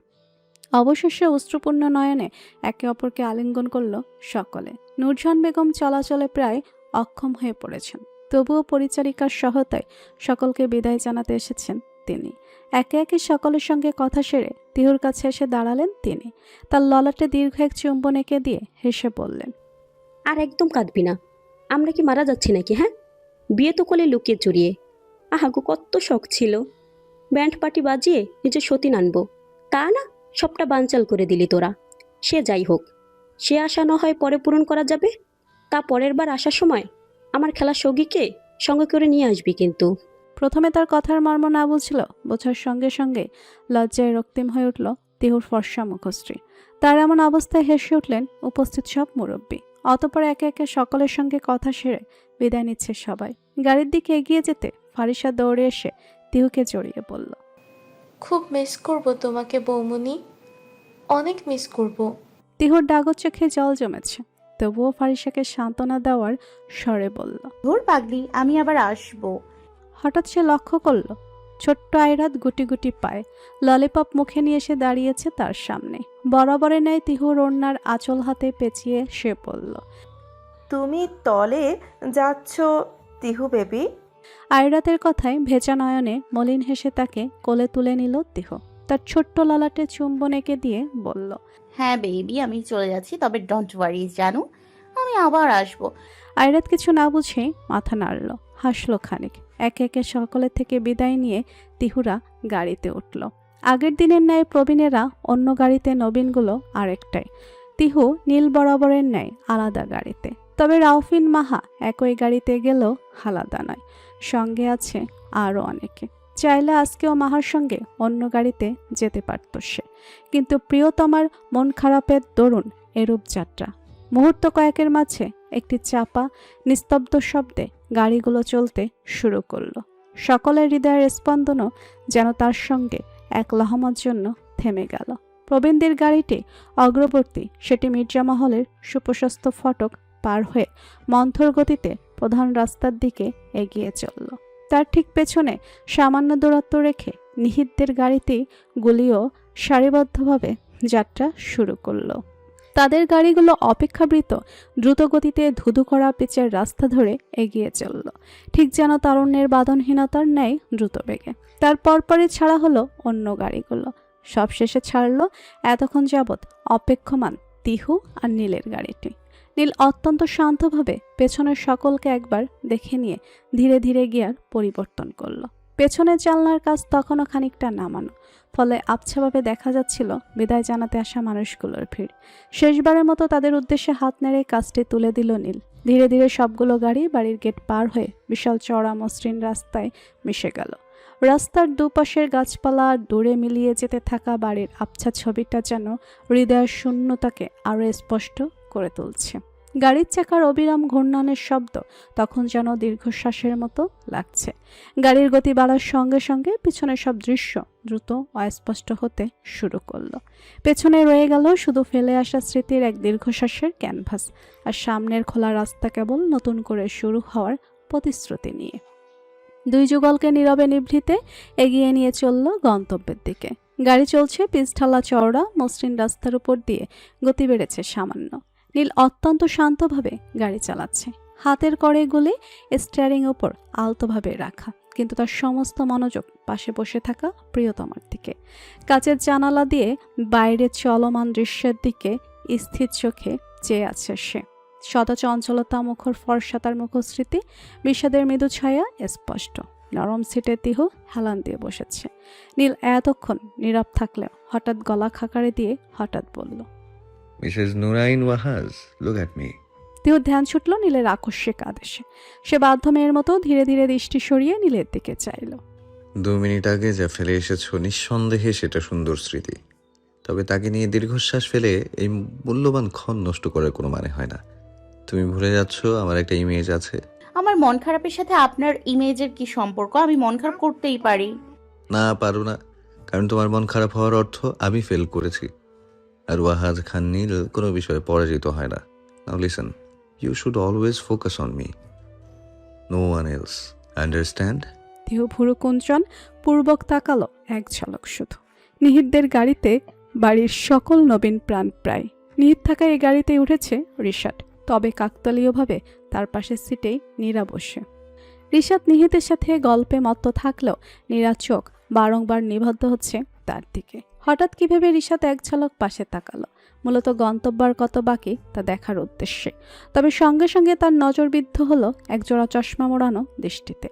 অবশেষে অশ্রুপূর্ণ নয়নে একে অপরকে আলিঙ্গন করল সকলে। নূরজাহান বেগম চলাচলে প্রায় অক্ষম হয়ে পড়েছেন, তবুও পরিচারিকার সহায়তায় সকলকে বিদায় জানাতে এসেছেন তিনি। একে একে সকলের সঙ্গে কথা সেরে তিহুর কাছে এসে দাঁড়ালেন তিনি। তার ললাটে দীর্ঘ এক চুম্বন এঁকে দিয়ে হেসে বললেন, আর একদম কাঁদবি না। আমরা কি মারা যাচ্ছি নাকি? হ্যাঁ, বিয়ে তো করলে লুকিয়ে চুরিয়ে। আহাগো, কত শখ ছিল ব্যান্ড পার্টি বাজিয়ে নিজে সতীন আনবো, তা না, সবটা বানচাল করে দিলি তোরা। সে যাই হোক, সে আশা না হয় পরে পূরণ করা যাবে। তা পরের বার আসার সময় আমার খেলার সঙ্গীকে সঙ্গে করে নিয়ে আসবি কিন্তু। প্রথমে তার কথার মর্ম না বুঝল, বোঝার সঙ্গে সঙ্গে লজ্জায় রক্তিম হয়ে উঠল তিহুর ফর্সা মুখশ্রী। তার এমন অবস্থায় হেসে উঠলেন উপস্থিত সব মুরব্বী। অতঃপর একে একে সকলের সঙ্গে কথা সেরে বিদায় নিচ্ছে সবাই। গাড়ির দিকে এগিয়ে যেতে ফারিসা দৌড়ে এসে তিহুকে জড়িয়ে বলল, খুব মিস করব তোমাকে বৌমনি, অনেক মিস করব। তিহুর ডাগর চোখে জল জমেছে, তবুও ফারিসাকে সান্ত্বনা দেওয়ার স্বরে বলল, ধুর পাগলি, আমি আবার আসবো। হঠাৎ সে লক্ষ্য করল ছোট্ট আয়রাত গুটি গুটি পায় ললিপপ মুখে নিয়ে এসে দাঁড়িয়েছে তার সামনে। বরাবরের ন্যায় তিহুর ওড়নার আঁচল হাতে পেঁচিয়ে সে বলল, তুমি তলে যাচ্ছ তিহু বেবি? আয়রাতের কথায় ভেজা নয়নে মলিন হেসে তাকে কোলে তুলে নিল তিহু। তার ছোট্ট ললাটে চুম্বন এঁকে দিয়ে বলল, হ্যাঁ বেবি, আমি চলে যাচ্ছি, তবে ডোন্ট ওয়ারি জানু, আমি আবার আসবো। আয়রাত কিছু না বুঝেই মাথা নাড়ল, হাসলো খানিক। একে একে সকলের থেকে বিদায় নিয়ে তিহুরা গাড়িতে উঠল। আগের দিনের ন্যায় প্রবীণেরা অন্য গাড়িতে, নবীনগুলো আরেকটাই। তিহু নীল বরাবরের ন্যায় আলাদা গাড়িতে। তবে রাউফিন মাহা একই গাড়িতে গেলেও আলাদা নয়, সঙ্গে আছে আরও অনেকে। চাইলে আজকেও মাহার সঙ্গে অন্য গাড়িতে যেতে পারত সে, কিন্তু প্রিয়তমার মন খারাপের দরুন এরূপ যাত্রা। মুহূর্ত কয়েকের মাঝে একটি চাপা নিস্তব্ধ শব্দে গাড়িগুলো চলতে শুরু করলো। সকলের হৃদয়ের স্পন্দনও যেন তার সঙ্গে এক লহমার জন্য থেমে গেল। প্রবীণদের গাড়িটি অগ্রবর্তী, সেটি মির্জামহলের সুপ্রশস্ত ফটক পার হয়ে মন্থর গতিতে প্রধান রাস্তার দিকে এগিয়ে চলল। তার ঠিক পেছনে সামান্য দূরত্ব রেখে নিহিতদের গাড়িতেই গুলিও সারিবদ্ধভাবে যাত্রা শুরু করলো। তাদের গাড়িগুলো অপেক্ষাবৃত দ্রুত গতিতে ধুধু করা পিচের রাস্তা ধরে এগিয়ে চলল, ঠিক যেন তারুণ্যের বাঁধনহীনতার ন্যায় দ্রুত বেগে। তার পরপরই ছাড়া হলো অন্য গাড়িগুলো, সবশেষে ছাড়ল এতক্ষণ যাবৎ অপেক্ষমান তিহু আর নীলের গাড়িটি। নীল অত্যন্ত শান্তভাবে পেছনের সকলকে একবার দেখে নিয়ে ধীরে ধীরে গিয়ার পরিবর্তন করল। পেছনের জানলার কাজ তখনও খানিকটা নামানো, ফলে আবছাভাবে দেখা যাচ্ছিল বিদায় জানাতে আসা মানুষগুলোর ভিড়। শেষবারের মতো তাদের উদ্দেশ্যে হাত নেড়ে কাজটি তুলে দিল নীল। ধীরে ধীরে সবগুলো গাড়ি বাড়ির গেট পার হয়ে বিশাল চওড়া মসৃণ রাস্তায় মিশে গেল। রাস্তার দুপাশের গাছপালা দূরে মিলিয়ে যেতে থাকা বাড়ির আবছা ছবিটা যেন হৃদয়ের শূন্যতাকে আরও স্পষ্ট করে তুলছে। গাড়ির চাকার অবিরাম ঘূর্ণনের শব্দ তখন যেন দীর্ঘশ্বাসের মতো লাগছে। গাড়ির গতি বাড়ার সঙ্গে সঙ্গে পিছনের সব দৃশ্য দ্রুত অস্পষ্ট হতে শুরু করলো। পেছনে রয়ে গেল শুধু ফেলে আসা স্মৃতির এক দীর্ঘশ্বাসের ক্যানভাস, আর সামনের খোলা রাস্তা কেবল নতুন করে শুরু হওয়ার প্রতিশ্রুতি নিয়ে। দুই যুগলকে নীরবে নিভৃতে এগিয়ে নিয়ে চলল গন্তব্যের দিকে। গাড়ি চলছে পিচঢালা চওড়া মসৃণ রাস্তার উপর দিয়ে, গতি বেড়েছে সামান্য। নীল অত্যন্ত শান্তভাবে গাড়ি চালাচ্ছে, হাতের কড়াইগুলি স্টিয়ারিং উপর আলতোভাবে রাখা, কিন্তু তার সমস্ত মনোযোগ পাশে বসে থাকা প্রিয়তমার দিকে। কাচের জানালা দিয়ে বাইরের চলমান দৃশ্যের দিকে স্থির চোখে চেয়ে আছে সে। সদা চঞ্চলতা মুখর ফর্সা তার মুখশ্রীতে, বিষাদের মৃদু ছায়া স্পষ্ট। নরম সিটে তিহু হেলান দিয়ে বসেছে। নীল এতক্ষণ নীরব থাকলেও হঠাৎ গলা খাকারে দিয়ে হঠাৎ বলল, Mrs Nurain Wahaj, look at me. তিহুর ধ্যান ছুটল নীলের আকস্মিক আদেশে। সে বাধ্য মেয়ের মতো ধীরে ধীরে দৃষ্টি সরিয়ে নীলের দিকে চাইল। 2 মিনিট আগে যা ফেলে এসেছো নিঃসন্দেহে সেটা সুন্দর স্মৃতি, তবে তাকে নিয়ে দীর্ঘশ্বাস ফেলে এই মূল্যবান ক্ষণ নষ্ট করার কোনো মানে হয় না। তুমি ভুলে যাচ্ছ আমার একটা ইমেজ আছে। আমার মন খারাপের সাথে আপনার ইমেজের কি সম্পর্ক? আমি মন খারাপ করতেই পারি। না, পারো না, কারণ তোমার মন খারাপ হওয়ার অর্থ আমি ফেল করেছি। আর ওয়াহাদ খান নীল কোনো বিষয়ে পরাজিত হয় না। Now listen, you should always focus on me, no one else, understand? Tihu ভুরু কুঞ্চন পূর্বক তাকালো এক ঝলক শুধু। নিহিতদের গাড়িতে বাড়ির সকল নবীন প্রাণ প্রায়। নিহিত থাকা এই গাড়িতে উঠেছে রিশাদ, তবে কাকতালীয়ভাবে তার পাশের সিটেই নীরা বসে। রিশাদ নিহিতের সাথে গল্পে মত্ত থাকলেও নীরা চোখ বারংবার নিবদ্ধ হচ্ছে তার দিকে। হঠাৎ কিভাবে রিশাদ এক ঝলক পাশে তাকালো, মূলত গন্তব্যের কত বাকি তা দেখার উদ্দেশ্যে। তবে সঙ্গে সঙ্গে তার নজরবিদ্ধ হলো একজোড়া চশমা মোড়ানো দৃষ্টিতে।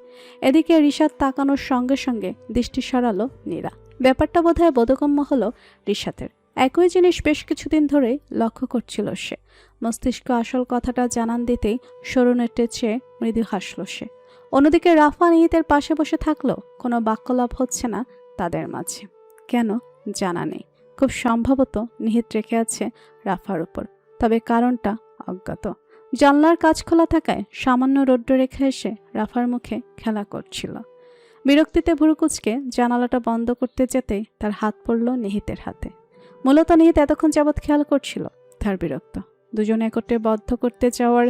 এদিকে রিশাদ তাকানোর সঙ্গে সঙ্গে দৃষ্টি সরালো নীরা। ব্যাপারটা বোধহয় বোধগম্য হলো রিশাদের। একই জিনিস বেশ কিছুদিন ধরেই লক্ষ্য করছিল সে। মস্তিষ্ক আসল কথাটা জানান দিতেই সরুনেটের চেয়ে মৃদু হাসল সে। অন্যদিকে রাফা নিহিতের পাশে বসে থাকলেও কোনো বাক্যলাভ হচ্ছে না তাদের মাঝে। কেন জানা নেই, খুব সম্ভবত নিহিত রেখে আছে রাফার উপর, তবে কারণটা অজ্ঞাত। জানলার কাজ খোলা থাকায় সামান্য রৌদ্র রেখে এসে রাফার মুখে খেলা করছিল। বিরক্তিতে ভুরুকুচকে জানালাটা বন্ধ করতে যেতেই তার হাত পড়ল নিহিতের হাতে। মূলত নিহিত এতক্ষণ যাবৎ খেয়াল করছিল তার বিরক্ত। দুজনে একত্রে বদ্ধ করতে যাওয়ার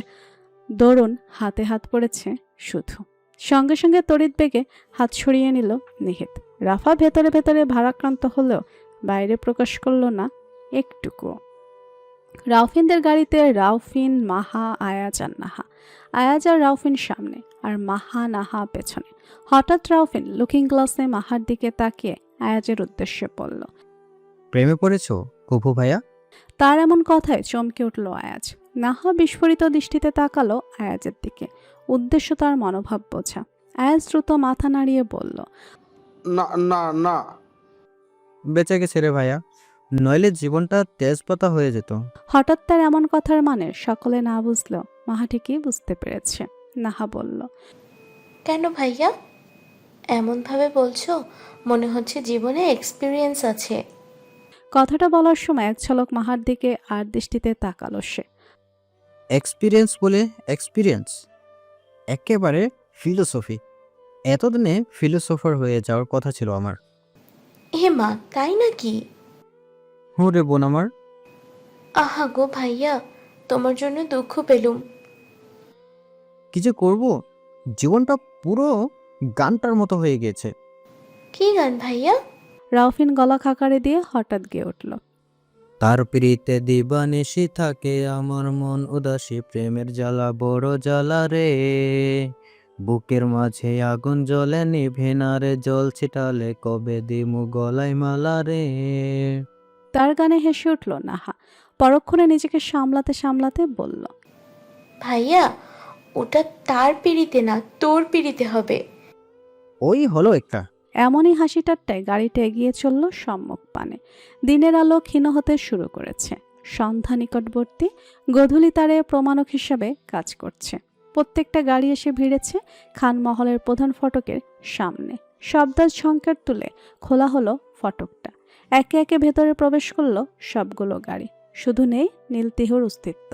দরুন হাতে হাত পড়েছে শুধু। সঙ্গে সঙ্গে তড়িৎ বেগে হাত সরিয়ে নিল নিহিত। রাফা ভেতরে ভেতরে ভারাক্রান্ত হলেও বাইরে প্রকাশ করল না একটুকু। রাউফিনদের গাড়িতে রাউফিন, মাহা, আয়াজ আর নাহা। আয়াজ আর রাউফিন সামনে আর মাহা নাহা পেছনে। হঠাৎ রাউফিন লুকিং গ্লাসে মাহার দিকে তাকিয়ে আয়াজের উদ্দেশ্যে বলল, প্রেমে পড়েছো কপু ভাইয়া? তার এমন কথায় চমকে উঠল আয়াজ। নাহা বিস্ফোরিত দৃষ্টিতে তাকালো আয়াজের দিকে। উদ্দেশ্য তার মনোভাব বোঝা। আয়াজ দ্রুত মাথা নাড়িয়ে বলল, না না না। বেঁচে গেছে রে ভাইয়া, নইলে জীবনটা তেজপাতা হয়ে যেত। হঠাৎ তার এমন কথার মানে সকলে না বুঝলেও মাহা ঠিকই বুঝতে পেরেছে। নাহা বলল, কেন ভাইয়া এমনভাবে বলছো? মনে হচ্ছে জীবনে এক্সপিরিয়েন্স আছে। কথাটা বলার সময় এক ঝলক মাহার দিকে আর দৃষ্টিতে তাকালো সে। এক্সপিরিয়েন্স বলে এক্সপিরিয়েন্স, একেবারে ফিলোসফি। এতদিনে ফিলোসফার হয়ে যাওয়ার কথা ছিল আমার। হে মা, তাই নাকি? হুঁ রে বোন আমার। আহা গো ভাইয়া, তোমার জন্য দুঃখ পেলুম। কি যে করবো, জীবনটা পুরো গানটার মতো হয়ে গেছে। কি গান ভাইয়া? রাউফিন গলা খাকারে দিয়ে হঠাৎ গেয়ে উঠল, তার প্রীতে দিবানিশি থাকে আমার মন উদাসী, প্রেমের জ্বালা বড় জ্বালা রে, বুকের মাঝে আগুন জ্বলে নিভে না রে, জল ছিটালে কবে দিমু গলায় মালা রে। তার গানে হেসে উঠল নাহা। পরক্ষণে নিজেকে সামলাতে সামলাতে বলল, ভাইয়া ওটা তার পিড়িতে না, তোর পিড়িতে হবে। ওই হলো একটা। এমনই হাসি ঠাট্টায় গাড়িটা এগিয়ে চলল সম্মুখ পানে। দিনের আলো ক্ষীণ হতে শুরু করেছে। সন্ধ্যা নিকটবর্তী। গোধূলি তারে প্রমাণক হিসাবে কাজ করছে। প্রত্যেকটা গাড়ি এসে ভিড়েছে খানমহলের প্রধান ফটকের সামনে। শব্দার সংকেত তুলে খোলা হলো ফটকটা। একে একে ভেতরে প্রবেশ করলো সবগুলো গাড়ি। শুধু নেই নীলতিহুর অস্তিত্ব।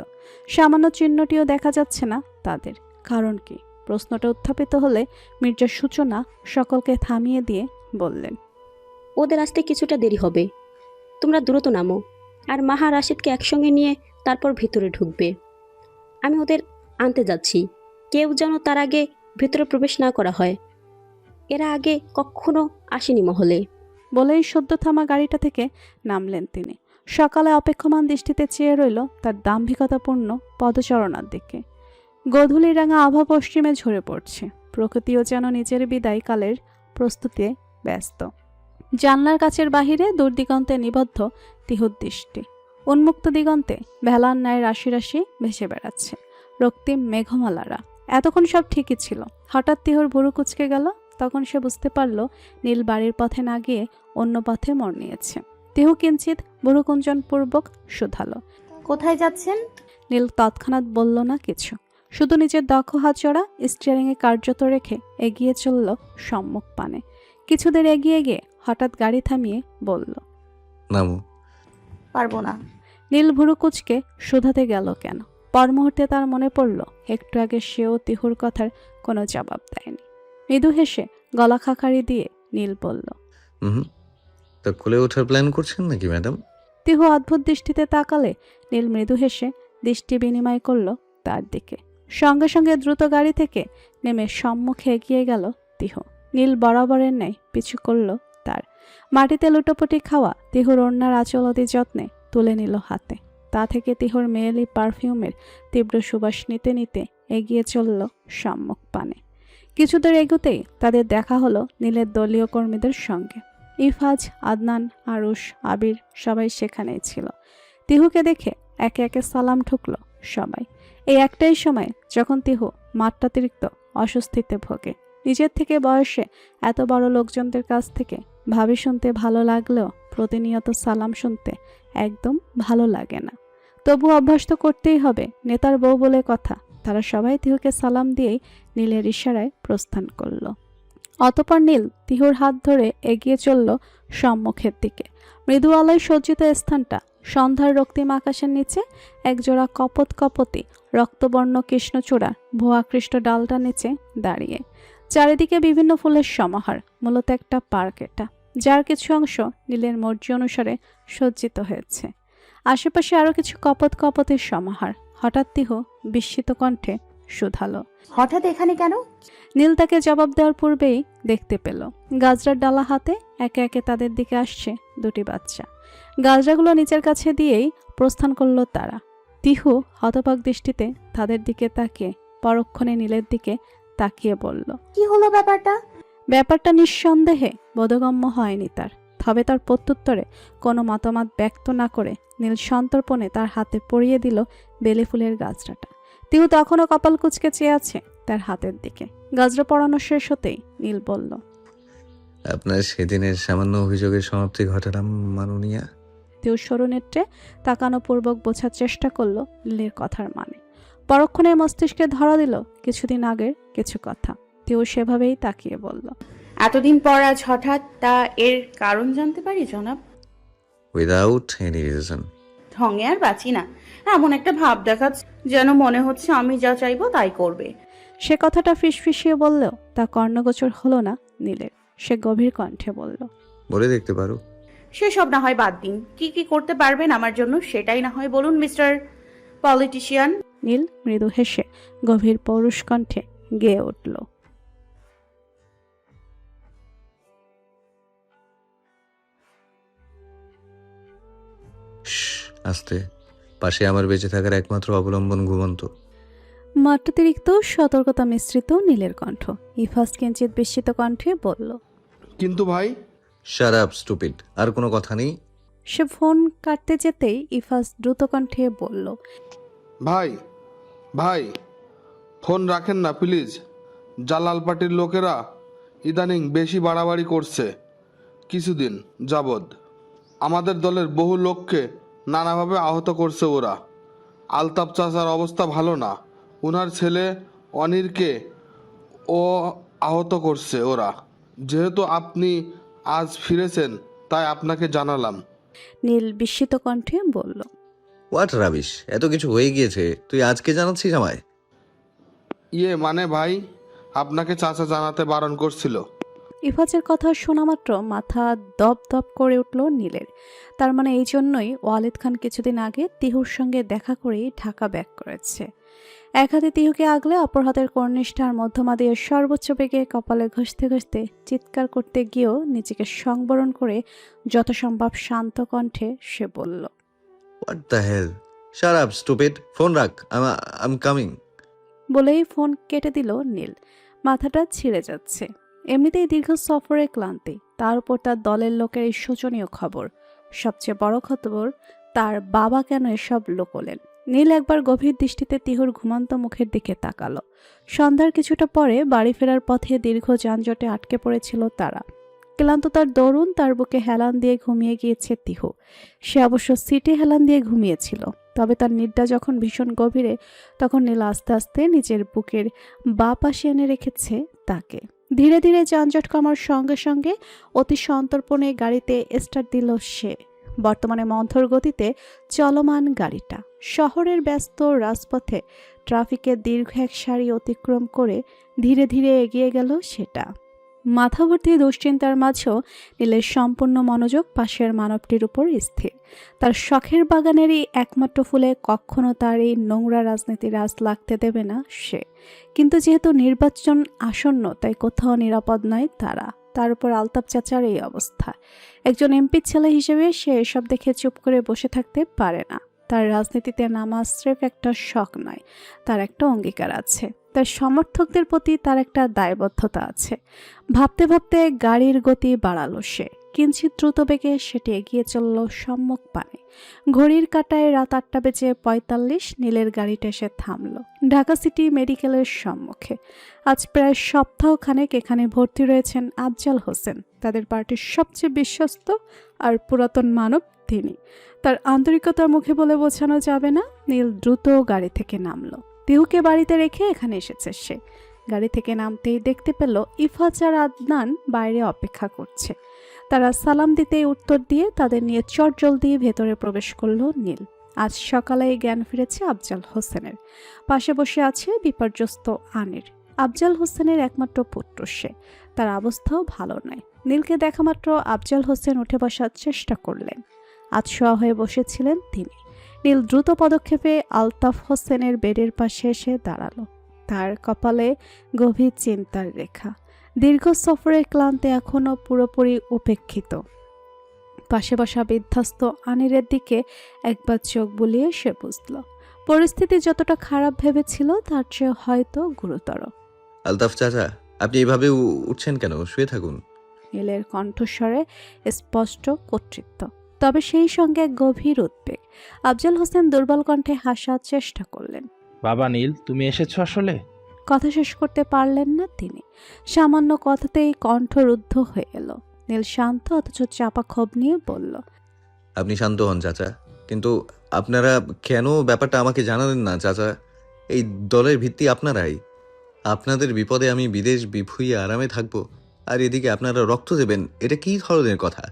সামান্য চিহ্নটিও দেখা যাচ্ছে না তাদের। কারণ কি? প্রশ্নটা উত্থাপিত হলে মির্জা সূচনা সকলকে থামিয়ে দিয়ে বললেন, ওদের আসতে কিছুটা দেরি হবে, তোমরা দ্রুত নামো। আর মাহা রাশিদকে একসঙ্গে নিয়ে তারপর ভিতরে ঢুকবে। আমি ওদের আনতে যাচ্ছি। কেউ যেন তার আগে ভিতরে প্রবেশ না করা হয়। এরা আগে কখনো আসেনি মহলে। বলেই সদ্য থামা গাড়িটা থেকে নামলেন তিনি। সকালে অপেক্ষমান দৃষ্টিতে চেয়ে রইল তার দাম্ভিকতাপূর্ণ পদচারণার দিকে। গোধূলি রাঙা আভা পশ্চিমে ঝরে পড়ছে। প্রকৃতিও যেন নিজের বিদায় কালের প্রস্তুতিতে ব্যস্ত। জানলার কাছের বাহিরে দূরদিগন্তে নিবদ্ধ তিহুর দৃষ্টি। উন্মুক্ত দিগন্তে ভেলার ন্যায় রাশি রাশি ভেসে বেড়াচ্ছে রক্তিম মেঘমালারা। এতক্ষণ সব ঠিকই ছিল। হঠাৎ তিহুর ভুরু কুচকে গেল। তখন সে বুঝতে পারল নীল বাড়ির পথে না গিয়ে অন্য পথে মোড় নিয়েছে। তিহু কিঞ্চিত ভুরুকুঞ্চন পূর্বক শুধালো, কোথায় যাচ্ছেন? নীল তৎক্ষণাৎ বলল না কিছু, শুধু নিজের দক্ষ হাত জোড়া স্টিয়ারিংয়ে কার্যত রেখে এগিয়ে চলল সম্মুখ পানে। কিছুদের এগিয়ে গিয়ে হঠাৎ গাড়ি থামিয়ে বলল, নামো। পারবো না। নীল ভুরু কুচকে শুধাতে গেল কেন। পর মুহূর্তে তার মনে পড়ল একটু আগে সেও তিহুর কথার কোনো জবাব দেয়নি। মৃদু হেসে গলা খাকারি দিয়ে নীল বলল, হুম, তা কোলে ওঠার প্ল্যান করছেন নাকি ম্যাডাম? তিহু অদ্ভুত দৃষ্টিতে তাকালে নীল মৃদু হেসে দৃষ্টি বিনিময় করল তার দিকে। সঙ্গে সঙ্গে দ্রুত গাড়ি থেকে নেমে সম্মুখে এগিয়ে গেল তিহু। নীল বরাবরের ন্যায় পিছু করল তার। মাটিতে লুটোপুটি খাওয়া তিহুর ওড়নার আঁচল অতি যত্নে তুলে নিল হাতে। তা থেকে তিহুর মেয়েলি পারফিউমের তীব্র সুবাস নিতে নিতে এগিয়ে চলল সম্মুখ পানে। কিছুদের এগুতেই তাদের দেখা হলো নীলের দলীয় কর্মীদের সঙ্গে। ইফাজ, আদনান, আরুশ, আবির সবাই সেখানেই ছিল। তিহুকে দেখে একে একে সালাম ঠুকলো সবাই। এই একটাই সময় যখন তিহু মাত্রাতিরিক্ত অস্বস্তিতে ভোগে। নিজের থেকে বয়সে এত বড় লোকজনদের কাছ থেকে ভাবি শুনতে ভালো লাগলেও প্রতিনিয়ত সালাম শুনতে একদম ভালো লাগে না। তবু অভ্যাস তো করতেই হবে, নেতার বউ বলে কথা। তারা সবাই তিহুকে সালাম দিয়েই নীলের ইশারায় প্রস্থান করল। অতঃপর নীল তিহুর হাত ধরে এগিয়ে চলল সম্মুখের দিকে। মৃদু আলোয় সজ্জিত স্থানটা সন্ধ্যার রক্তিম আকাশের নিচে একজোড়া কপত কপতি রক্তবর্ণ কৃষ্ণচূড়া ভুয়াকৃষ্ট ডালটা নিচে দাঁড়িয়ে। চারিদিকে বিভিন্ন ফুলের সমাহার, মূলত একটা পার্ক এটা, যার কিছু অংশ নীলের মর্জি অনুসারে সজ্জিত হয়েছে। আশেপাশে আরো কিছু কপত কপতির সমাহার। হঠাৎ তিহু বিস্মিত কণ্ঠে শুধালো, হঠাৎ এখানে কেন? নীল তাকে জবাব দেওয়ার পূর্বেই দেখতে পেল গাজরার ডালা হাতে একে একে তাদের দিকে আসছে দুটি বাচ্চা। গাজরাগুলো নিচের কাছে দিয়েই প্রস্থান করলো তারা। তিহু হতবাক দৃষ্টিতে তাদের দিকে তাকিয়ে পরক্ষণে নীলের দিকে তাকিয়ে বলল, কি হলো ব্যাপারটা? ব্যাপারটা নিঃসন্দেহে বোধগম্য হয়নি তার। তবে তার প্রত্যুত্তরে কোনো মতামত ব্যক্ত না করে নীল সন্তর্পণে তার হাতে পরিয়ে দিল বেলি ফুলের গাজরাটা। তিহু তখনও কপাল কুঁচকে চেয়ে আছে তার হাতের দিকে। গাজরা পড়ানো শেষ হতেই নীল বলল, আপনার সেদিনের সামান্য অভিযোগের সমাপ্তি ঘটালাম মাননীয়া। তিহু সরুনেত্রে তাকানো পূর্বক বোঝার চেষ্টা করলো নীলের কথার মানে। পরক্ষণে মস্তিষ্কে ধরা দিল কিছুদিন আগের কিছু কথা। তিহু সেভাবেই তাকিয়ে বলল, এতদিন পর আজ হঠাৎ, তা এর কারণ জানতে পারি জনাব? Without any reason. ঢঙে আর বাঁচি না, এমন একটা ভাব দেখাচ্ছে যেন মনে হচ্ছে আমি যা চাইবো তাই করবে। সে কথাটা ফিসফিসিয়ে বললেও তা কর্ণগোচর হলো না নীলের। সে গভীর কণ্ঠে বলল, বলে দেখতে পারো। সেসব না হয় বাদ দিন, কি কি করতে পারবেন আমার জন্য সেটাই না হয় বলুন মিস্টার পলিটিশিয়ান। নীল মৃদু হেসে গভীর পৌরুষ কণ্ঠে গেয়ে উঠল, আস্তে, পাশে আমার বেঁচে থাকার একমাত্র অবলম্বন ঘুমন্ত। মাত্রাতিরিক্ত সতর্কতা মিশ্রিত নীলের কণ্ঠ। ইফাস কিঞ্চিত বিস্মিত কণ্ঠে বলল, কিন্তু ভাই। শাট আপ স্টুপিড, আর কোনো কথা নেই। সে ফোন কাটতে যেতেই ইফাস দ্রুত কণ্ঠে বলল, ভাই ভাই ফোন রাখেন না প্লিজ। জালাল পার্টির লোকেরা ইদানিং বেশি বাড়াবাড়ি করছে কিছুদিন যাবৎ। আমাদের দলের বহু লোককে নানাভাবে আহত করছে ওরা। আলতাফ চাচার অবস্থা ভালো না, ওনার ছেলে অনিরকে ও আহত করছে ওরা। যেহেতু আপনি আজ ফিরেছেন তাই আপনাকে জানালাম। নীল বিস্মিত কণ্ঠে বলল, হোয়াট রাবিশ, এত কিছু হয়ে গিয়েছে তুই আজকে জানাচ্ছিস আমায়? মানে ভাই, আপনাকে চাচা জানাতে বারণ করছিল। ইফাজের কথা শোনা মাত্র মাথা দপ দপ করে উঠল নীলের। তার মানে এই জন্যই ওয়ালিদ খান কিছুদিন আগে তিহুর সঙ্গে দেখা করেই ঢাকা ব্যাক করেছে। এক হাতে তিহুকে আগলে অপর হাতের কর্নিষ্ঠার মধ্যমা দিয়ে সর্বোচ্চ বেগে কপালে ঘষতে ঘষতে চিৎকার করতে গিয়েও নিজেকে সংবরণ করে যত সম্ভব শান্ত কণ্ঠে সে বলল, what the hell, shut up stupid, phone রাখ, আই কামিং। বলেই ফোন কেটে দিল নীল। মাথাটা ছিঁড়ে যাচ্ছে। এমনিতেই দীর্ঘ সফরে ক্লান্তি, তার উপর তার দলের লোকের এই শোচনীয় খবর। সবচেয়ে বড় খবর, তার বাবা কেন এসব লোকলেন। নীল একবার গভীর দৃষ্টিতে তিহুর ঘুমন্ত মুখের দিকে তাকালো। সন্ধ্যার কিছুটা পরে বাড়ি ফেরার পথে দীর্ঘ যানজটে আটকে পড়েছিল তারা। ক্লান্ত তার দরুন তার বুকে হেলান দিয়ে ঘুমিয়ে গিয়েছে তিহু। সে অবশ্য সিটে হেলান দিয়ে ঘুমিয়েছিল। তবে তার নিদ্রা যখন ভীষণ গভীরে, তখন নীল আস্তে আস্তে নিজের বুকের বাঁ পাশে এনে রেখেছে তাকে। ধীরে ধীরে যানজট কমার সঙ্গে সঙ্গে অতি সন্তর্পণে গাড়িতে স্টার্ট দিল সে। বর্তমানে মন্থর গতিতে চলমান গাড়িটা শহরের ব্যস্ত রাজপথে ট্রাফিকের দীর্ঘ এক সারি অতিক্রম করে ধীরে ধীরে এগিয়ে গেল সেটা। মাথা ভর্তি দুশ্চিন্তার মাঝেও নীলের সম্পূর্ণ মনোযোগ পাশের মানবটির উপর স্থির। তার শখের বাগানেরই একমাত্র ফুলে কখনো তার এই নোংরা রাজনীতির আঁচ লাগতে দেবে না সে। কিন্তু যেহেতু নির্বাচন আসন্ন, তাই কোথাও নিরাপদ নয় তারা। তার উপর আলতাফ চাচার এই অবস্থা। একজন এমপির ছেলে হিসেবে সে এসব দেখে চুপ করে বসে থাকতে পারে না। তার রাজনীতিতে নামা স্রেফ একটা শখ নয়, তার একটা অঙ্গীকার আছে। তার সমর্থকদের প্রতি তার একটা দায়বদ্ধতা আছে। ভাবতে ভাবতে গাড়ির গতি বাড়ালো সে। কিঞ্চিত দ্রুত বেগে সেটি এগিয়ে চলল সম্মুখ পানে। ঘড়ির কাঁটায় রাত 8:45 নীলের গাড়িটা এসে থামল ঢাকা সিটি মেডিকেলের সম্মুখে। আজ প্রায় সপ্তাহখানেক এখানে ভর্তি রয়েছেন আফজাল হোসেন, তাদের পার্টির সবচেয়ে বিশ্বস্ত আর পুরাতন মানব তিনি। তার আন্তরিকতার মুখে বলে বোঝানো যাবে না। নীল দ্রুত গাড়ি থেকে নামলো। তিহুকে বাড়িতে রেখে এখানে এসেছে সে। গাড়ি থেকে নামতেই দেখতে পেল ইফাজ আর আদনান বাইরে অপেক্ষা করছে। তারা সালাম দিতেই উত্তর দিয়ে তাদের নিয়ে চটজলদি ভেতরে প্রবেশ করলো নীল। আজ সকালেই জ্ঞান ফিরেছে আফজাল হোসেনের। পাশে বসে আছে বিপর্যস্ত আনির, আফজাল হোসেনের একমাত্র পুত্র সে। তার অবস্থাও ভালো নয়। নীলকে দেখা মাত্র আফজাল হোসেন উঠে বসার চেষ্টা করলেন। আতশোয়া হয়ে বসেছিলেন তিনি। নীল দ্রুত পদক্ষেপে আলতাফ হোসেনের বেডের পাশে এসে দাঁড়ালো। তার কপালে গভীর চিন্তার রেখা। দীর্ঘ সফরের ক্লান্তি এখনো পুরোপুরি উপেক্ষিত। পাশে বসা বিধ্বস্ত আনিরের দিকে একবার চোখ বুলিয়ে সে বুঝল পরিস্থিতি যতটা খারাপ ভেবেছিল তার চেয়ে হয়তো গুরুতর। আলতাফ চাচা, আপনি এইভাবে উঠছেন কেন? শুয়ে থাকুন। নীলের কণ্ঠস্বরে স্পষ্ট কর্তৃত্ব, তবে সেই সঙ্গে এক গভীর উদ্বেগ। আফজাল হোসেন দুর্বল কণ্ঠে হাসার চেষ্টা করলেন। বাবা নীল, তুমি এসেছো আসলে? কথা শেষ করতে পারলেন না তিনি। সামান্য কথাতেই কণ্ঠ রুদ্ধ হয়ে এলো। নীল শান্ত অথচ চাপা ক্ষোভ নিয়ে বলল, আপনি শান্ত হন চাচা, কিন্তু আপনারা কেন ব্যাপারটা আমাকে জানালেন না চাচা? এই দলের ভিত্তি আপনারাই। আপনাদের বিপদে আমি বিদেশ বিভুঁইয়ে আরামে থাকবো, আর এদিকে আপনারা রক্ত দেবেন, এটা কী ধরনের কথা?